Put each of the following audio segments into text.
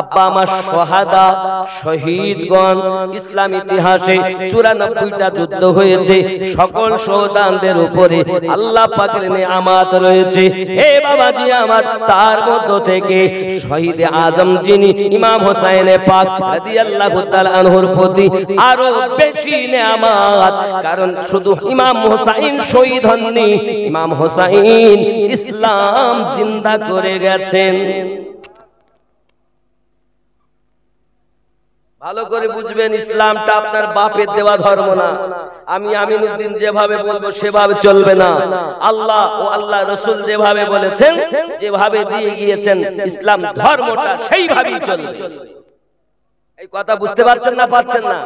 আব্বা আমার শাহাদা শহীদগণ। ইসলাম ইতিহাসে 94টা যুদ্ধ হয়েছে, সকল শহীদদের উপরে আল্লাহ পাকের নেয়ামত রয়েছে। হে বাবাজি আমার, তার মধ্য থেকে শহীদে আজম যিনি ইমাম হোসেন পাক রাদিয়াল্লাহু তাআলা আনহুর প্রতি আরো বেশি নেয়ামত, কারণ শুধু ইমাম হোসেন শহীদ হননি, ইমাম হোসেন ইসলাম জিন্দা করে গেছেন। ভালো করে বুঝবেন, ইসলামটা আপনার বাপের দেওয়া ধর্ম না। আমি আমিনুদ্দিন যেভাবে বলবো সেভাবে চলবে না। আল্লাহ ও আল্লাহ রাসূল যেভাবে বলেছেন, যেভাবে দিয়ে গিয়েছেন ইসলাম ধর্মটা সেইভাবেই চলবে। এই কথা বুঝতে পারছেন না? পারছেন না?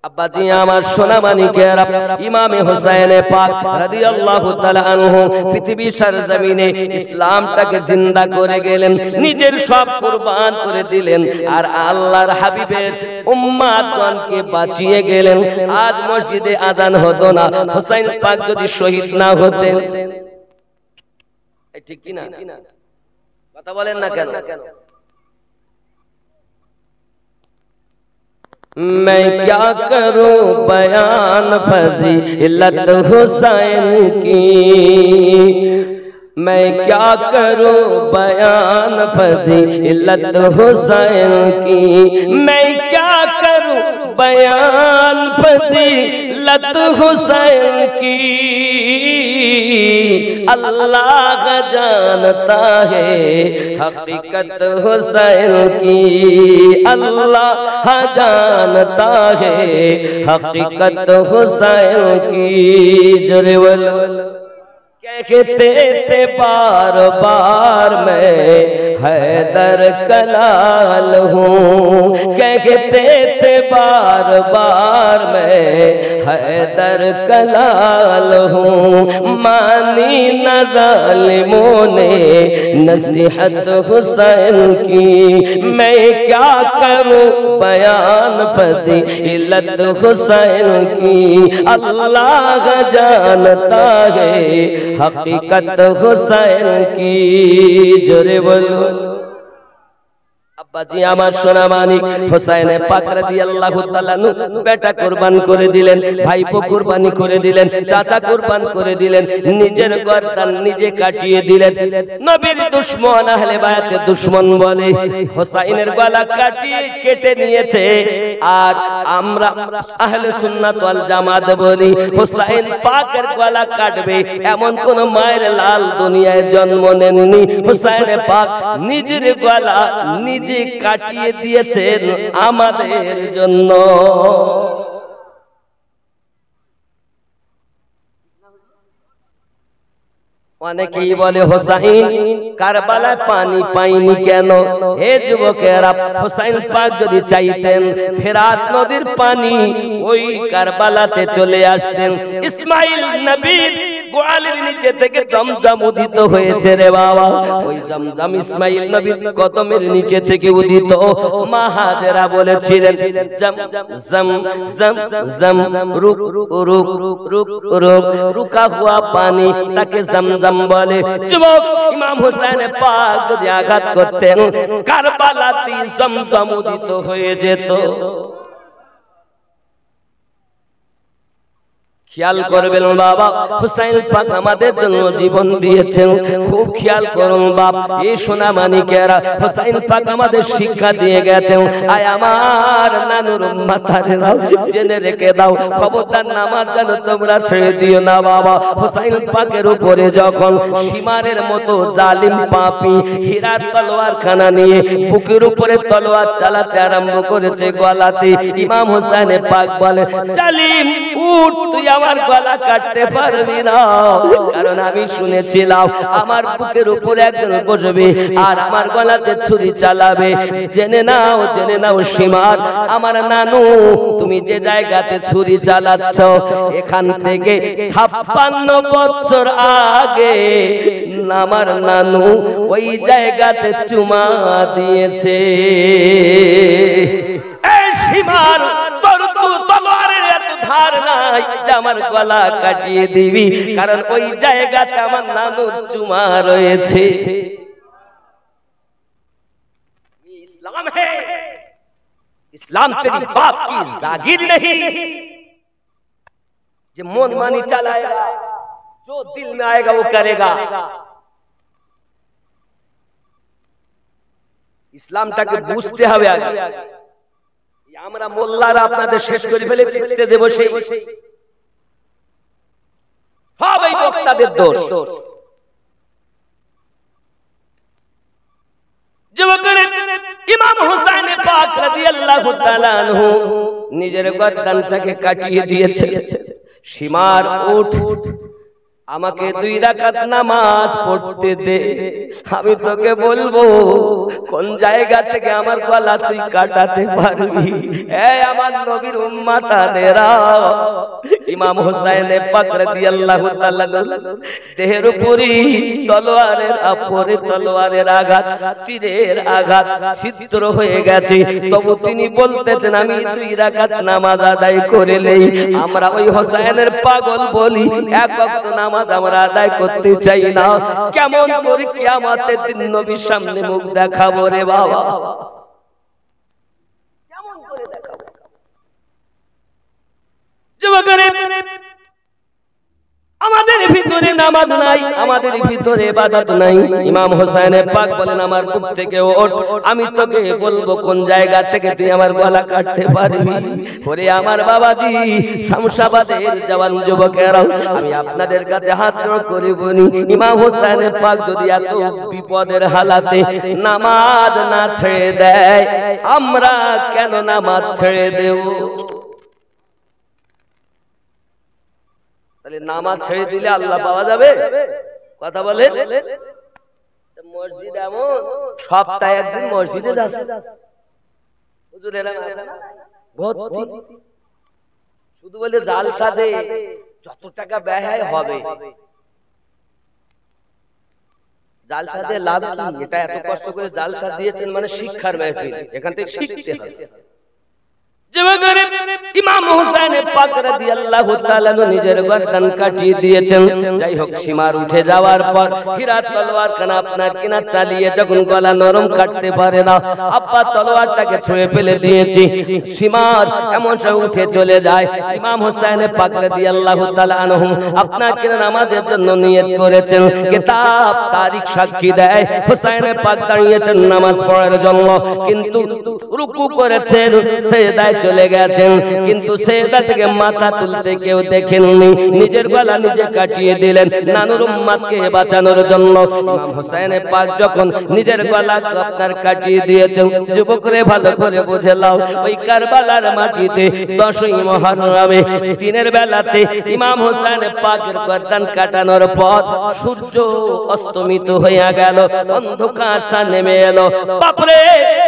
আব্বাজি আমার সোনা মানিকেরা, ইমামে হোসেন পাক রাদিয়াল্লাহু তাআলা আনহু পৃথিবীর সরজমিনে ইসলামটাকে জিন্দা করে গেলেন, নিজের সব কুরবান করে দিলেন, আর আল্লাহর হাবিবের উম্মতগণকে বাঁচিয়ে গেলেন। আজ মসজিদে আযান হতো না হোসেন পাক যদি শহীদ না হতেন। ঠিক কি না? কথা বলেন না কেন? मैं क्या करूं बयान फजीलत हुसैन की, मैं क्या करूं बयान फजीलत हुसैन की, मैं क्या करूं बयान फजीलत हुसैन की, अल्लाह जानता है हकीकत हुसैन की, अल्लाह जानता है हकीकत हुसैन की। जोरे बोलो। कहते थे बार बार मैं हैदर कलाल हूँ, कहते थे बार बार मैं हैदर कलाल हूँ, मानी न जालिमों ने नसीहत हुसैन की, मैं क्या करूं बयान फजीलत हुसैन की, अल्लाह जानता है हकीकत हुसैन की। जोरे बोलो। আব্বাজি আমার সোনা মানিক হোসেন পাক রাদিয়াল্লাহু তাআলা বেটা কুরবান করে দিলেন, ভাইপো কুরবানি করে দিলেন, চাচা কুরবান করে দিলেন, নিজের গর্দান নিজে কাটিয়ে দিলেন। নবীর দুশমন আহলে বায়াতের দুশমন বলে হোসেনের গলা কাটিয়ে কেটে নিয়েছে, আর আমরা আহলে সুন্নাত ওয়াল জামাত বলি হোসেন পাকের গলা কাটবে এমন কোন মায়ের লাল দুনিয়ায় জন্ম নেননি। হোসেন পাক নিজের গলা নিজে কাটিয়ে দিয়েছেন আমাদের জন্য। অনেকেই বলে হোসেন কারবালায় পানি পাইনি কেন? হে যুবকেরা, হোসেন পাক যদি চাইতেন ফেরাত নদীর পানি ওই কারবালাতে চলে আসতেন। ইসমাইল নবীর গোয়ালের নিচে থেকে জমজম উদিত হয়েছে রে বাবা, ওই জমজম ইসমাইল নবীর কদমের নিচে থেকে উদিত। মা হাজেরা বলেছিলেন জম জম জম জম রুক রুক রুক রুক রুক, রুকা হুয়া পানি তাকে জমজম বলে। যুবক ইমাম হোসেন পাক যদি আঘাত করতেন কারবালাতে জমজম উদিত হয়ে যেত। খেয়াল করবেন বাবা, হুসাইন পাক আমাদের জন্য জীবন দিয়েছেন, খুব খেয়াল করুন বাপ। এই সোনা মানিকেরা, হুসাইন পাক আমাদের শিক্ষা দিয়ে গেছেন। আয় আমার নানুর মাথারেরা, জেনে রেখে দাও, খবরদার নামাজ যেন তোমরা ছেড়ে দিও না বাবা। হুসাইন পাকের উপরে যখন সীমারের মতো জালিম পাপী হীরার তলোয়ার খানা নিয়ে বুকের উপরে তলোয়ার চালাতে আরম্ভ করেছে গলাতে, ইমাম হুসাইন পাক বলে জালিম উঠ, তুই আমার গলা কাটতে পারবি না, কারণ আমি শুনেছিলাম আমার বুকের উপরে একজন বসবে আর আমার গলাতে ছুরি চালাবে। জেনে নাও সীমার আমার নানু, তুমি যে জায়গাতে ছুরি চালাচ্ছ এখান থেকে 56 বছর আগে আমার নানু ওই জায়গাতে চুমা দিয়েছে। এই সীমার তলোয়ারের এত ধার নাই যে আমার গলা কাটিয়ে দিবি, কারণ ওই জায়গাতে আমার নানুর চুমা রয়েছে। इस्लाम है, इस्लाम तेरी बाप की जागीर नहीं जो मन मानी चलाएगा, जो दिल में आएगा वो करेगा। ইসলামটাকে বুঝতে হবে আগে। আমরা মোল্লারা আপনাদের শেষ করে ফেলেছি স্টেজে বসে, সব এই বক্তাদের দোষ। যুবকেরা ইমাম হুসাইন পাক রাদিয়াল্লাহু তাআলা আনহু নিজের গর্দানটাকে কাটিয়ে দিয়েছে। সীমার উঠ, আমাকে 2 রাকাত নামাজ পড়তে দে, আমি তোকে বলবো কোন জায়গা থেকে আমার গলা তুই কাটাতে পারবি। এই আমার নবীর উম্মতানেরা, ইমাম হুসাইন পাক রাদিয়াল্লাহু তাআলা দেহের উপরে তলোয়ারের আঘাত, তীরের আঘাত ছিদ্র হয়ে গেছে, তবু তিনি বলতেছেন আমি 2 রাকাত নামাজ আদায় করে নেই। আমরা ওই হুসাইনের পাগল বলি, এক ওয়াক্ত নামাজ আমরা আদায় করতে চাই না। কেমন করে কিয়ামতের দিন নবীর সামনে মুখ দেখাবো রে বাবা, কেমন করে দেখাবো? যুবকেরা আমাদের ভিতরে নামাজ নাই, আমাদের ভিতরে ইবাদত নাই। ইমাম হুসাইন পাক বলেন আমার বুক থেকে ওঠ, আমি তোকে বলবো কোন জায়গা থেকে তুই আমার গলা কাটতে পারবি। ওরে আমার বাবাজি, শামশাবাদের জওয়ান যুবকেরা, আমি আপনাদের কাছে হাত জোড় করে বলি, ইমাম হুসাইন পাক যদি এত বিপদের হালাতে নামাজ না ছেড়ে দেয়, আমরা কেন নামাজ ছেড়ে দেব? তাহলে নামাজ ছেড়ে দিলে আল্লাহ পাওয়া যাবে? কথা বলেন। মসজিদ এমন সপ্তাহে একদিন মসজিদে যাচ্ছে, হুজুর এরা ভর্তি, শুধু বলে জালসা দে, যত টাকা ব্যয় হবে জালসা দিয়ে লাভ কি? এটা এত কষ্ট করে জালসা দিয়েছেন মানে শিক্ষার মাহফিল, এখান থেকে শিখতে হবে। ইমাম হুসাইন পাক রাদিয়াল্লাহু তাআলা নিজের গর্দান কাটিয়ে দিয়েছেন। যাই হোক, সীমার উঠে যাওয়ার পর হীরা তলোয়ার খানা আপনার কিনা চালিয়ে যখন গলা নরম কাটতে পারে না, আব্বা তলোয়ারটাকে ছুঁয়ে ফেলে দিয়েছি। সীমার এমন সময় উঠে চলে যায়। ইমাম হুসাইন পাক রাদিয়াল্লাহু তাআলা আনহু আপনার কিনা নামাজের জন্য নিয়ত করেছেন, কিতাব তারিখ সাক্ষী দেয় হুসাইন পাক দাঁড়িয়েছেন নামাজ পড়ার জন্য, কিন্তু রুকু করেছেন, সিজদায় চলে গেছেন, কিন্তু সিজদা থেকে মাথা তুলতে কেউ দেখেননি। নিজের গলা নিজে কাটিয়ে দিলেন নানুর উম্মতকে বাঁচানোর জন্য। ইমাম হুসাইন পাক যখন নিজের গলা আপনার কাটিয়ে দিয়েছেন, যুবকরে ভালো করে বুঝে নাও, ওই কারবালার মাটিতে 10ই মুহররমে দিনের বেলাতে ইমাম হুসাইন পাকের গর্দান কাটানোর পর সূর্য অস্তমিত হয়ে গেল, অন্ধকার নেমে এলো। বাপরে,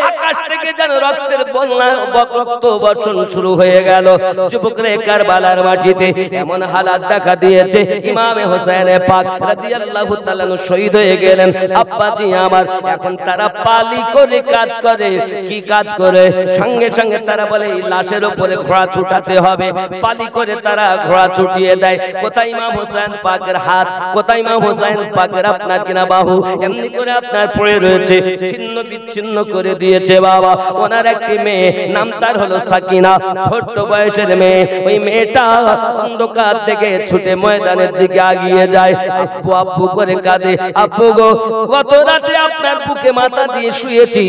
আকাশ থেকে যেন রক্তের বন্যা, রক্ত বর্ষণ শুরু হয়ে গেল। যুবকরে কারবালার মাটিতে এমন হালাত দেখা দিয়েছে, ইমাম হুসাইন পাক রাদিয়াল্লাহু তাআলা শহীদ হয়ে গেলেন। আব্বাজি আমার, এখন তারা পালি করে কাজ করে। কি কাজ করে? সঙ্গে সঙ্গে তারা বলে এই লাশের উপরে ঘোড়া ছুটাতে হবে। পালি করে তারা ঘোড়া ছুটিয়ে দেয়। কোথায় ইমাম হুসাইন পাকের হাত, কোথায় ইমাম হুসাইন পাকের আপনার কিনা বাহু, এমনি করে আপনার পড়ে রয়েছে, ছিন্ন বিচ্ছিন্ন করে দিয়েছে। বাবা, ওনার একটি মেয়ে, নাম তার হলো সাকিনা, ছোট্ট বয়সের মেয়ে। ওই মেয়েটা অন্ধকার থেকে ছুটে ময়দানের দিকে আগিয়ে যায়, আব্বু আব্বু করে কাঁদে। আব্বু গো, গত রাতে আপনার বুকে মাথা দিয়ে শুয়েছি,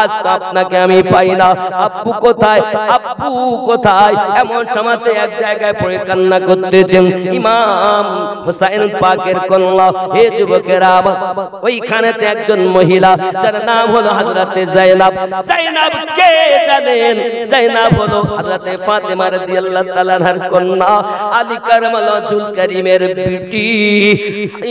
আজ তো আপনাকে আমি পাই না। আব্বু কোথায়, আব্বু কোথায়? এমন সমাজে এক জায়গায় পড়ে কান্না করতেছেন ইমাম হুসাইন পাকের কন্যা। হে যুবকেরা, ওইখানেতে একজন মহিলা, যার নাম হলো হযরতে যায়েনব। যায়েনব কে জানেন? যায়েনব হলো হযরতে ফাতেমা রাদিয়াল্লাহু তাআলা আনহার কন্যা, আলী কারমালুল কারীমের বিটি,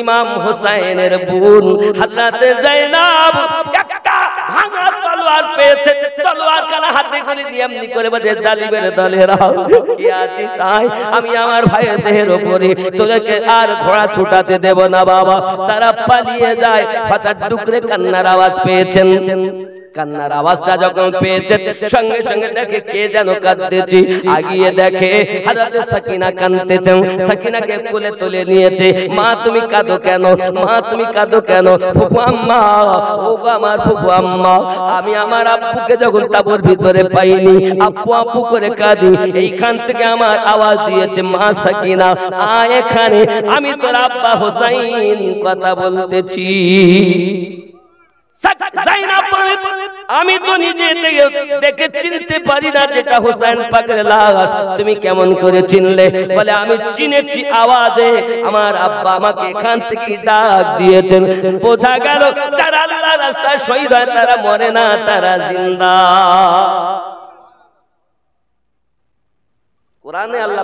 ইমাম হুসাইনের বোন। হযরতে যায়েনব একটা ভাঙা তলোয়ার পেয়েছে, তলোয়ার কানা হাতে করে দিয়ে এমনি করে বলে, জালিমের দলেরা কি আছিস আয়, আমি আমার ভাইয়ের দেহের উপরে তোকে আর ঘোড়া ছুটাতে দেব না বাবা। তারা পালিয়ে যায়। হঠাৎ ডুকরে কান্নার আওয়াজ পেয়েছেন। কান্নার আওয়াজটা যখন পেয়েছে সঙ্গে সঙ্গে দেখে কে যেন কাঁদতেছে, আগিয়ে দেখে হযরত সাকিনা কাঁদতেছেন। সাকিনাকে কোলে তুলে নিয়েছে। মা তুমি কাঁদো কেন? মা তুমি কাঁদো কেন? ফুফু আম্মা, ও আমার ফুফু আম্মা, আমি আমার আব্বুকে যখন তাঁবুর ভিতরে পাইনি, আব্বু আব্বু করে কাঁদি, এইখান থেকে আমার আওয়াজ দিয়েছে মা সাকিনা আয় এখানে, আমি তোর আব্বা হোসাইন কথা বলতেছি। আমি তো নিজে দেখে চিনতে পারি না যেটা হোসেন পাকের লাশ, তুমি কেমন করে চিনলে? বলে আমি চিনেছি আওয়াজে, আমার আব্বা আমাকে এখান থেকে ডাক দিয়েছেন। বোঝা গেল যারা আল্লাহর রাস্তায় শহীদ হয় তারা মরে না, তারা জিন্দা। কোরআনে আল্লাহ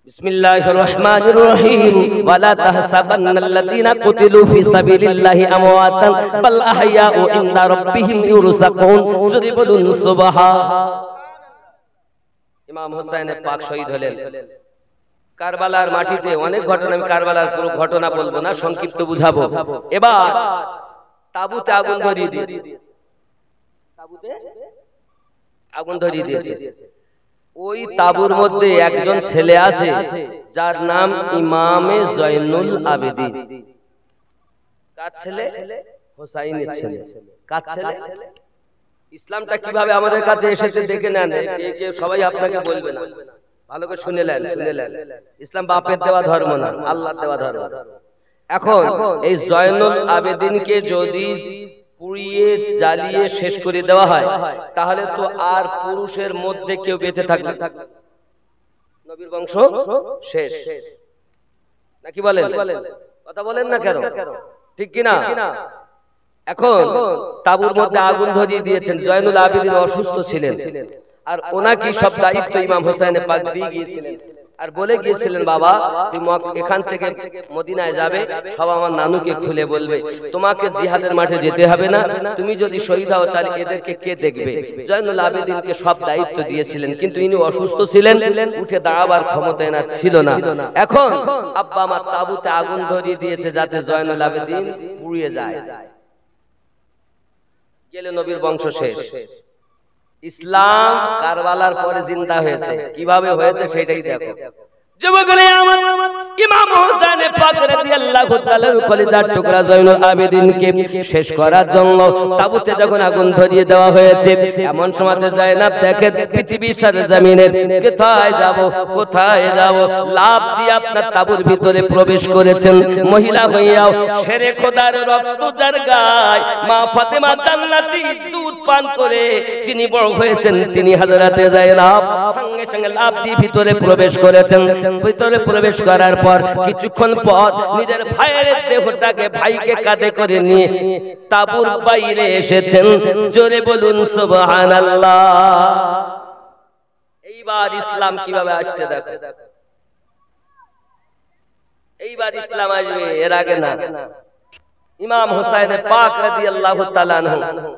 বিসমিল্লাহির রহমানির রহিম ওয়ালা তাহসাবান্নাল্লাযীনা কুতিলু ফি সাবিলিল্লাহি আমওয়াতান বাল আহইয়াউ ইনদা রাব্বিহিম ইউরযাকুন। যদি বলুন সুবহান। ইমাম হোসেন পাক শহীদ হলেন কারবালার মাটিতে। অনেক ঘটনা, আমি কারবালার পুরো ঘটনা বলবো না, সংক্ষিপ্ত বুঝাবো। এবার তাবুতে আগুন ধরিয়ে দিয়েছে, তাবুতে আগুন ধরিয়ে দিয়েছে। ওই তাবুর মধ্যে একজন ছেলে আছে যার নাম ইমামে জয়নুল আবেদিন। কার ছেলে? হোসাইনের ছেলে। কার ছেলে? ইসলামটা কিভাবে আমাদের কাছে এসেছে দেখে নেন, সবাই আপনাকে বলবে না, ভালো করে শুনে নেন, শুনে নেন। ইসলাম বাপের দেওয়া ধর্ম না, আল্লাহর দেওয়া ধর্ম। এখন এই জয়নুল আবেদিনকে যদি পুড়িয়ে জ্বালিয়ে শেষ করে দেওয়া হয় তাহলে তো আর পুরুষের মধ্যে কেউ বেঁচে থাকবে, নবীর বংশ শেষ নাকি বলেন? কথা বলেন না কেন? ঠিক কিনা? এখন তাবুর মধ্যে আগুন ধরিয়ে দিয়েছেন। জয়নুল আবেদিন অসুস্থ ছিলেন, আর ওনাকে সব দায়িত্ব ইমাম হোসেন পাক দিয়ে গিয়েছিলেন, আর বলে গিয়েছিলেন বাবা তুমি এখান থেকে মদিনায় যাবে, সব আমার নানুকে খুলে বলবে, তোমাকে জিহাদের মাঠে যেতে হবে না, তুমি যদি শহীদ হও তাহলে এদেরকে কে দেখবে? জয়নুল আবেদিনকে সব দায়িত্ব দিয়েছিলেন, কিন্তু ইনি অসুস্থ ছিলেন, উঠে দাঁড়াবার ক্ষমতা এনার ছিল না। এখন আব্বা আমার তাবুতে আগুন ধরিয়ে দিয়েছে যাতে জয়নুল আবেদিন পুড়িয়ে যায়, গেলে নবীর বংশ শেষ। ইসলাম কারবালার পরে জিন্দা হয়েছে, কিভাবে হয়েছে সেটাই দেখো। যুবকরা আমার, ইমাম হোসেন পাক রাদিয়াল্লাহু তাআলার কলিজার টুকরা জয়নুল আবেদিনকে শেষ করার জন্য তাবুতে যখন আগুন ধরিয়ে দেওয়া হয়েছে, এমন সময় জয়নাব দেখেন পৃথিবীর সারা জমিনের কোথায় যাব, কোথায় যাব, লাভ দিয়ে আপনার তাবুর ভিতরে প্রবেশ করেছেন। মহিলা হইয়াও শেরে খোদার রক্ত যার গায়, মা ফাতেমা জান্নাতি দুধ পান করে যিনি বড় হয়েছেন তিনি হযরতে জয়নাব সঙ্গে সঙ্গে লাভ দিয়ে ভিতরে প্রবেশ করেছেন। ভিতরে প্রবেশ করার পর কিছুক্ষণ পর নিজের ভাইয়ের দেহটাকে ভাইকে কাঁধে করে নিয়ে তাবুর বাইরে এসেছেন। জোরে বলুন সুবহানাল্লাহ। এইবার ইসলাম কিভাবে আসছে দেখো, এইবার ইসলাম আসবে, এর আগে না। ইমাম হোসেন পাক রাদিয়াল্লাহু তাআলা আনহু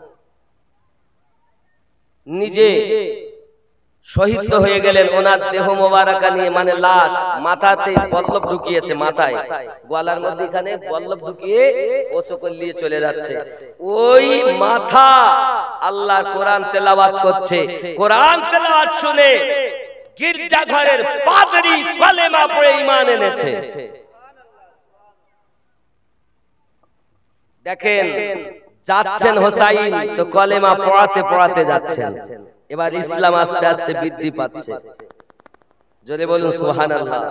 নিজে শহীদ হয়ে গেলেন। ওনার দেহ মোবারকা নিয়ে, মানে লাশ, মাথাতে বল্লভ ঢুকিয়েছে, মাথায় গলার মধ্যে এখানে বল্লভ ঢুকিয়ে ও চোখে নিয়ে চলে যাচ্ছে। ওই মাথা আল্লাহ কোরআন তেলাওয়াত করছে। কোরআন তেলাওয়াত শুনে গির্জা ঘরের পাদরি কলেমা পড়ে ঈমান এনেছে। দেখেন যাচ্ছেন হোসাইন তো কলেমা পড়াতে পড়াতে যাচ্ছেন। এবার ইসলাম আস্তে আস্তে বৃদ্ধি পাচ্ছে। যদি বলুন সুবহানাল্লাহ।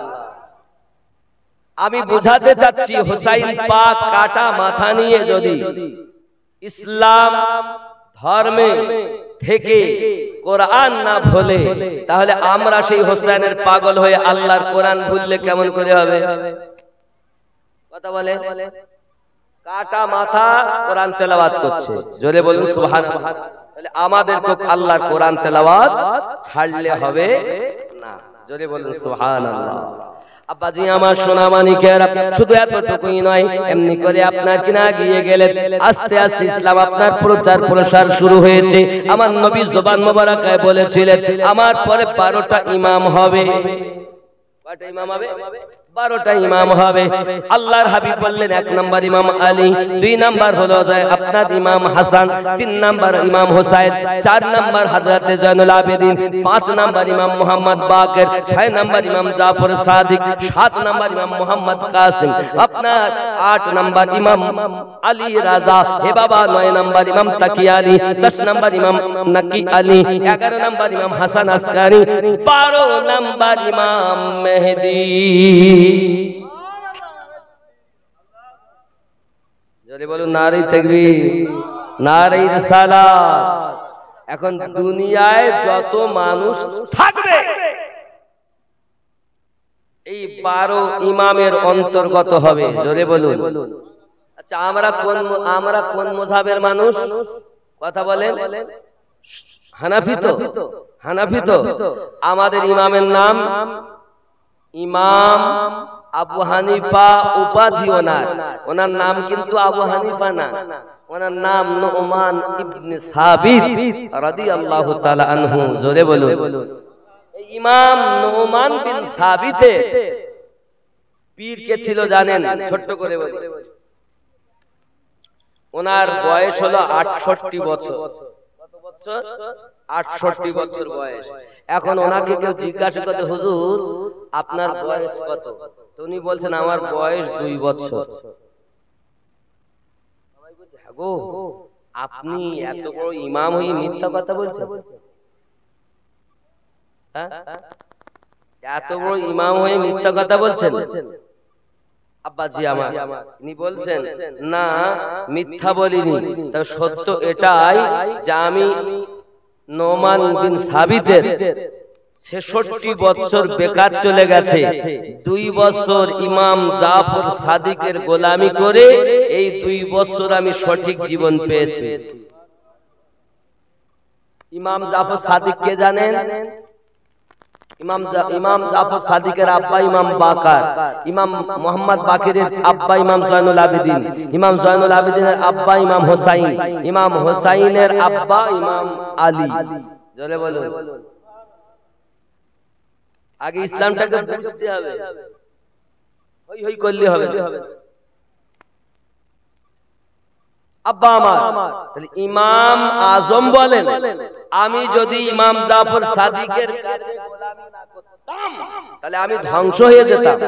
আমি বোঝাতে চাচ্ছি হোসাইন পাক কাটা মাথা নিয়ে যদি ইসলাম ধর্মে থেকে কোরআন না ভুলে, তাহলে আমরা সেই হোসাইনের পাগল হয়ে আল্লাহর কোরআন ভুললে কেমন করে হবে? কথা বলে, কাটা মাথা কোরআন তেলাওয়াত করছে। জোরে বলুন সুবহানাল্লাহ। তাহলে আমাদেরকে আল্লাহর কোরআন তেলাওয়াত ছাড়লে হবে না। জোরে বলুন সুবহানাল্লাহ। আব্বাজি আমার সোনা মানিকেরা, শুধু এতটুকুই নয়, এমনি করে আপনার কিনা গিয়ে গেলেন, আস্তে আস্তে ইসলাম আপনার প্রচার প্রসার শুরু হয়েছে। আমার নবী জবান মোবারকায় বলেছিলেন আমার পরে 12টা ইমাম হবে। কয়টা ইমাম হবে? 12টা ইমাম হবে। আল্লাহর হাবিব বললেন 1 নাম্বার ইমাম আলী, 2 নাম্বার হলো আপনার ইমাম হাসান, 3 নাম্বার ইমাম হোসাইন, 4 নাম্বার হযরতে জয়নুল আবেদিন, 5 নাম্বার ইমাম মুহাম্মদ বাকের, 6 নাম্বার ইমাম জাফর সাদিক, 7 নাম্বার ইমাম মুহাম্মদ কাসিম, আপনার 8 নাম্বার ইমাম আলী রাজা, হে বাবা 9 নাম্বার ইমাম তাকি আলী, 10 নাম্বার ইমাম নাকি আলী, 11 নাম্বার ইমাম হাসান আসকারি, 12 নাম্বার ইমাম মেহেদী। যদি বলুন নারে তাকবীর, নারে রিসালাত। এখন দুনিয়ায় যত মানুষ থাকবে এই 12 ইমামের অন্তর্গত হবে। জোরে বলুন। আচ্ছা আমরা কোন মাযহাবের মানুষ? কথা বলেন। হানাফি তো? হানাফি তো। আমাদের ইমামের নাম ইমাম আবু হানিফা, উপাধি ওনার নাম কিন্তু আবু হানিফা না, ওনার নাম নুমান ইবনে সাবিত রাদিয়াল্লাহু তাআলা আনহু। জোরে বলুন। এই ইমাম নুমান বিন সাবিতের পীর কে ছিল জানেন? ছোট্ট করে বলি, ওনার বয়স হলো 68 বছর। কত বছর? 68 বছর বয়স। এখন ওনাকে কেউ জিজ্ঞাসা করে, হুজুর আপনার বয়স কত? তো উনি বলছেন আমার বয়স 2 বছর। সবাই বলছে হ্যাঁ গো, আপনি এত বড় ইমাম হয়ে মিথ্যা কথা বলছেন? এত বড় ইমাম হয়ে মিথ্যা কথা বলছেন? আব্বাজি আমার ইনি বলছেন না মিথ্যা বলিনি, তার সত্য এটাই যে আমি নোমান বিন সাবিতের 66 বছর বেকার চলে গেছে, 2 বছর ইমাম জাফর সাদিকের গোলামি করে এই 2 বছর আমি সঠিক জীবন পেয়েছি। ইমাম জাফর সাদিক কে জানেন? ইমাম জাফর সাদিকের আব্বা ইমাম বাকার, ইমাম মুহাম্মদ বাকিরের আব্বা ইমাম জয়নুল আবেদিন, ইমাম জয়নুল আবেদিনের আব্বা ইমাম হোসাইন, ইমাম হোসাইনের আব্বা ইমাম আলী। জোরে বলুন। আগে ইসলামটাকে বুঝতে হবে, হই হই করলে হবে না। আব্বা আমার তাহলে ইমাম আজম বলেন, আমি যদি ইমাম জাফর সাদিকের কাছে গোলামি না করতাম তাহলে আমি ধ্বংস হয়ে যেতাম।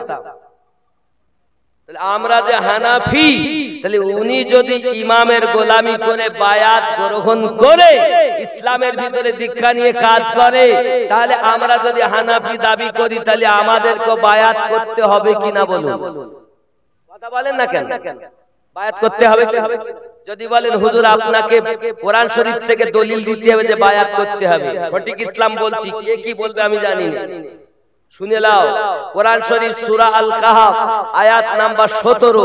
তাহলে আমরা যে হানাফি, তাহলে উনি যদি ইমামের গোলামি করে বায়াত গ্রহণ করে ইসলামের ভিতরে দীক্ষা নিয়ে কাজ করে, তাহলে আমরা যদি হানাফি দাবি করি তাহলে আমাদেরকে বায়াত করতে হবে কিনা বলুন? কথা বলেন না কেন? বায়াত করতে হবে কি? যদি বলেন হুজুর আপনাকে কোরআন শরীফ থেকে দলিল দিতে হবে যে বায়াত করতে হবে, সঠিক ইসলাম বলছি, কে কি বলবে আমি জানি না। শুনে নাও, কোরআন শরীফ সূরা আল কাহাফ আয়াত নাম্বার 17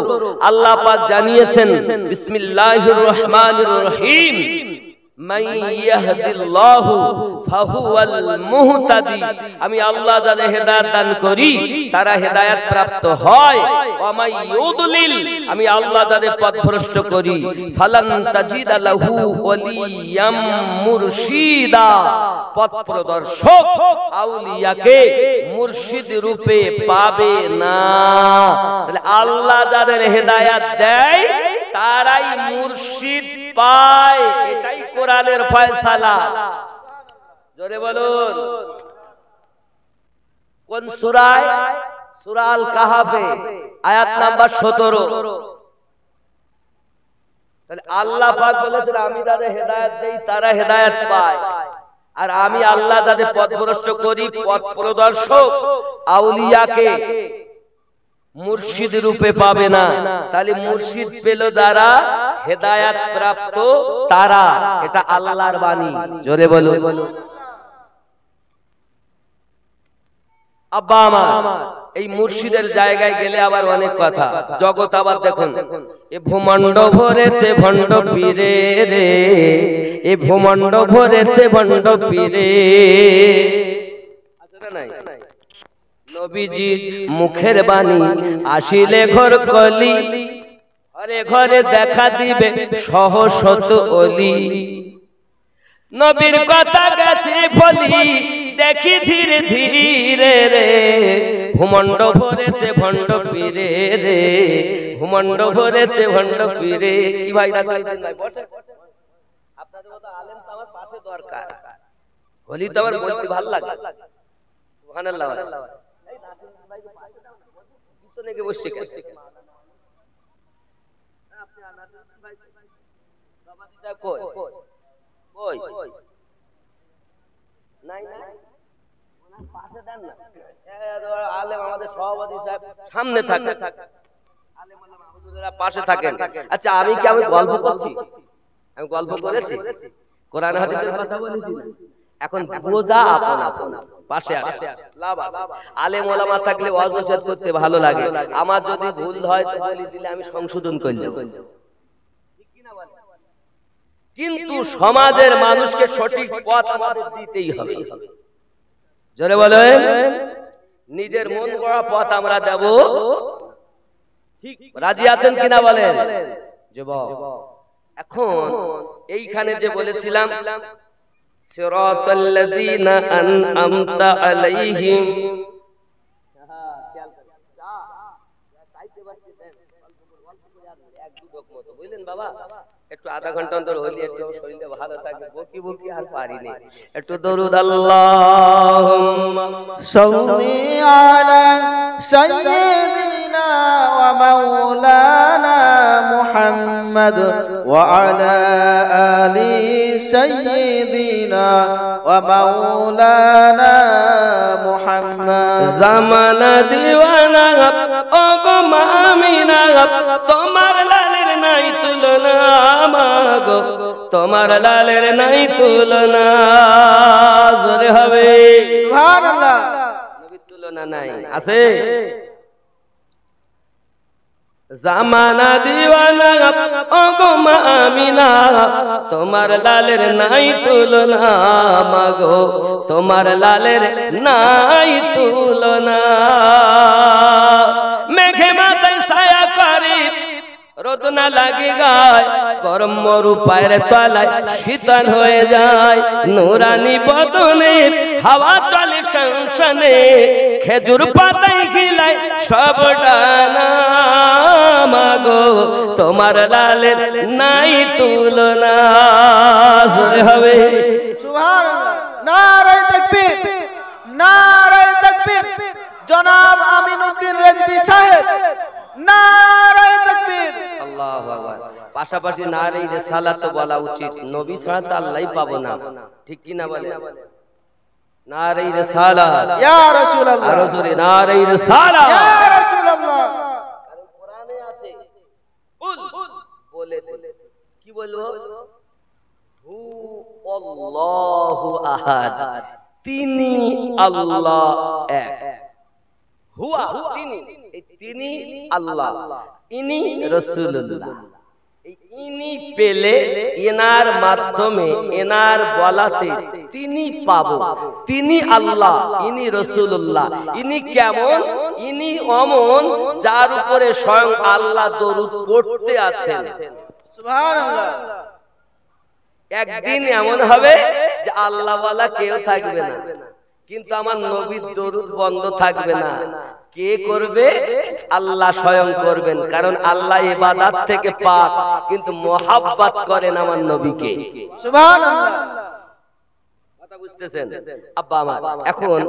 আল্লাহ পাক জানিয়েছেন, বিসমিল্লাহির রহমানির রহিম, মান ইয়াহদিল্লাহু ফাহুয়াল মুহতাদি। আমি আল্লাহ যাদের হেদায়েত দান করি তারা হেদায়েত প্রাপ্ত হয়। ওয়া মান ইউদলিল, আমি আল্লাহ যাদের পথভ্রষ্ট করি ফালান তাজিদা লাহু ওয়ালিয়াম মুরশিদা। পথ প্রদর্শক আউলিয়াকে মুর্শিদ রূপে পাবে না। তাহলে আল্লাহ যাদের হেদায়েত দেয় তারাই মুর্শিদ পায়, এটাই কোরআনের ফয়সালা। জোরে বলুন। কোন সূরায়? সূরা আল কাহাফে আয়াত নাম্বার 17। তাহলে আল্লাহ পাক বলেছেন আমি যাদের হেদায়েত দেই তারা হেদায়েত পায়, আর আমি আল্লাহ যাদের পথভ্রষ্ট করি পথ প্রদর্শক আউলিয়াকে মুর্শিদ রূপে পাবে না। তাহলে মুর্শিদ পেল যারা, হেদায়েত প্রাপ্ত তারা, এটা আল্লাহর বাণী। জোরে বলো। আব্বা আমার এই মুর্শিদের জায়গায় গেলে আবার অনেক কথা, জগৎ আবার দেখুন, এ ভূমণ্ড ভরেছে ভণ্ড পীরে রে, এ ভূমণ্ড ভরেছে ভণ্ড পীরে। আছে না নাই? নবীজির মুখের বাণী আসিলে ঘর কলি, ঘরে ঘরে দেখা দিবে সহশত অলি। নবীর কথা গেছে বলি দেখি ধীরে ধীরে রে ভূমণ্ড ভরেছে ভণ্ড পীরে রে ভূমণ্ড ভরেছে ভণ্ড পীরে। কি ভাই আপনাদের মতো আলেম তো আমার পাশে দরকার, হলি তো আমার বলতে ভালো লাগে। সুবহানাল্লাহ। এই নাসির ভাই পিছনে গিয়ে বসে আপনি নাসির ভাই সমাধিটা কই কই নাই না ওনার পাশে দেন না। আলেম আমাদের সভাপতি সাহেব সামনে থাকে, আলেম ওলামা হুজুরেরা পাশে থাকেন। আচ্ছা আমি কি আমি গল্প করছি? আমি গল্প করেছি? কোরআন হাদিসের কথা বলেছি? এখন বোঝা আপন আপন পাশে আসে লাভ আছে। আলেম ওলামা থাকলে ওয়াজ নসিহত করতে ভালো লাগে। আমার যদি ভুল হয় তো বলি দিলে আমি সংশোধন করলাম, ঠিক কি না বলেন? কিন্তু সমাজের মানুষকে সঠিক পথ আমাদের দিতেই হবে। জোরে বলেন, নিজের মন গড়া পথ আমরা দেব। ঠিক রাজি আছেন কিনা বলেন যুবক? এখন এইখানে যে বলেছিলাম সিরাতাল্লাযীনা আন'আমতা আলাইহিম, বুঝলেন বাবা? একটু আধা ঘন্টা অন্তর হলি একটু শরীরটা ভালো থাকবে। বকি বকি আর পারিনি। একটু দরুদ আল্লাহুম্মা সাল্লি আলা সাইয়্যিদিনা ওয়া মাওলানা মুহাম্মদ ওয়া আলা আলি সাইয়্যিদিনা ওয়া মাওলানা মুহাম্মদ। জামানা দিওয়ানা ও গো মামিনা, তোমার লালের নাই তুলনা মাগো, তোমার লালের নাই তুলনা। জোরে হবে সুবহানাল্লাহ। নবীর তুলনা নাই, আছে? জামানা দিওয়ানা ও গো মামিনা, তোমার লালের নাই তুলনা মাগো, তোমার লালের নাই তুলনা। মেঘে মাথায় ছায়া করে রোদ না লাগে গায়, গরম মরু পায়ের তলায় শীতল হয়ে যায়। নুরানি বদনে হাওয়া চলে সংসনে, খেজুর পাতায় খিলায় সব ডানা মাগো, তোমার লালের নাই তুলনা। জোরে হবে সুবহানাল্লাহ। নারায়ে তাকবীর, নারায়ে তাকবীর। জনাব আমিনউদ্দিন রেজভী সাহেব, নারায়ে তাকবীর। আল্লাহু আকবার। পাশাপাশি নারে রিসালাত বলা উচিত, নবী ছাড়া তো আল্লাহই পাবো না, ঠিক কি না বলে? নারে রিসালাত ইয়া রাসূলুল্লাহ, আর জোরে নারে রিসালাত ইয়া রাসূলুল্লাহ। কারণ কোরআনে আছে কুল বলে কি বলবো? হু আল্লাহু আহাদ, তিনি আল্লাহ এক। হুয়া তিনি, এই তিনি আল্লাহ, ইনি রাসূলুল্লাহ। এই ইনি পেলে এনার মাধ্যমে এনার বলাতে তিনি পাবো। তিনি আল্লাহ, ইনি রাসূলুল্লাহ। ইনি কেমন? ইনি অমন যার উপরে স্বয়ং আল্লাহ দরুদ পড়তে আছেন। সুবহানাল্লাহ। একদিন এমন হবে যে আল্লাহ ওয়ালা কেউ থাকবে না, কিন্তু আমার নবীর দরুদ বন্ধ থাকবে না। কে করবে? আল্লাহ স্বয়ং করবেন, কারণ আল্লাহ ইবাদত থেকে পাক, কিন্তু মুহাব্বত করেন আমার নবীকে। সুবহানাল্লাহ। কথা বুঝতেছেন আব্বা আমার? এখন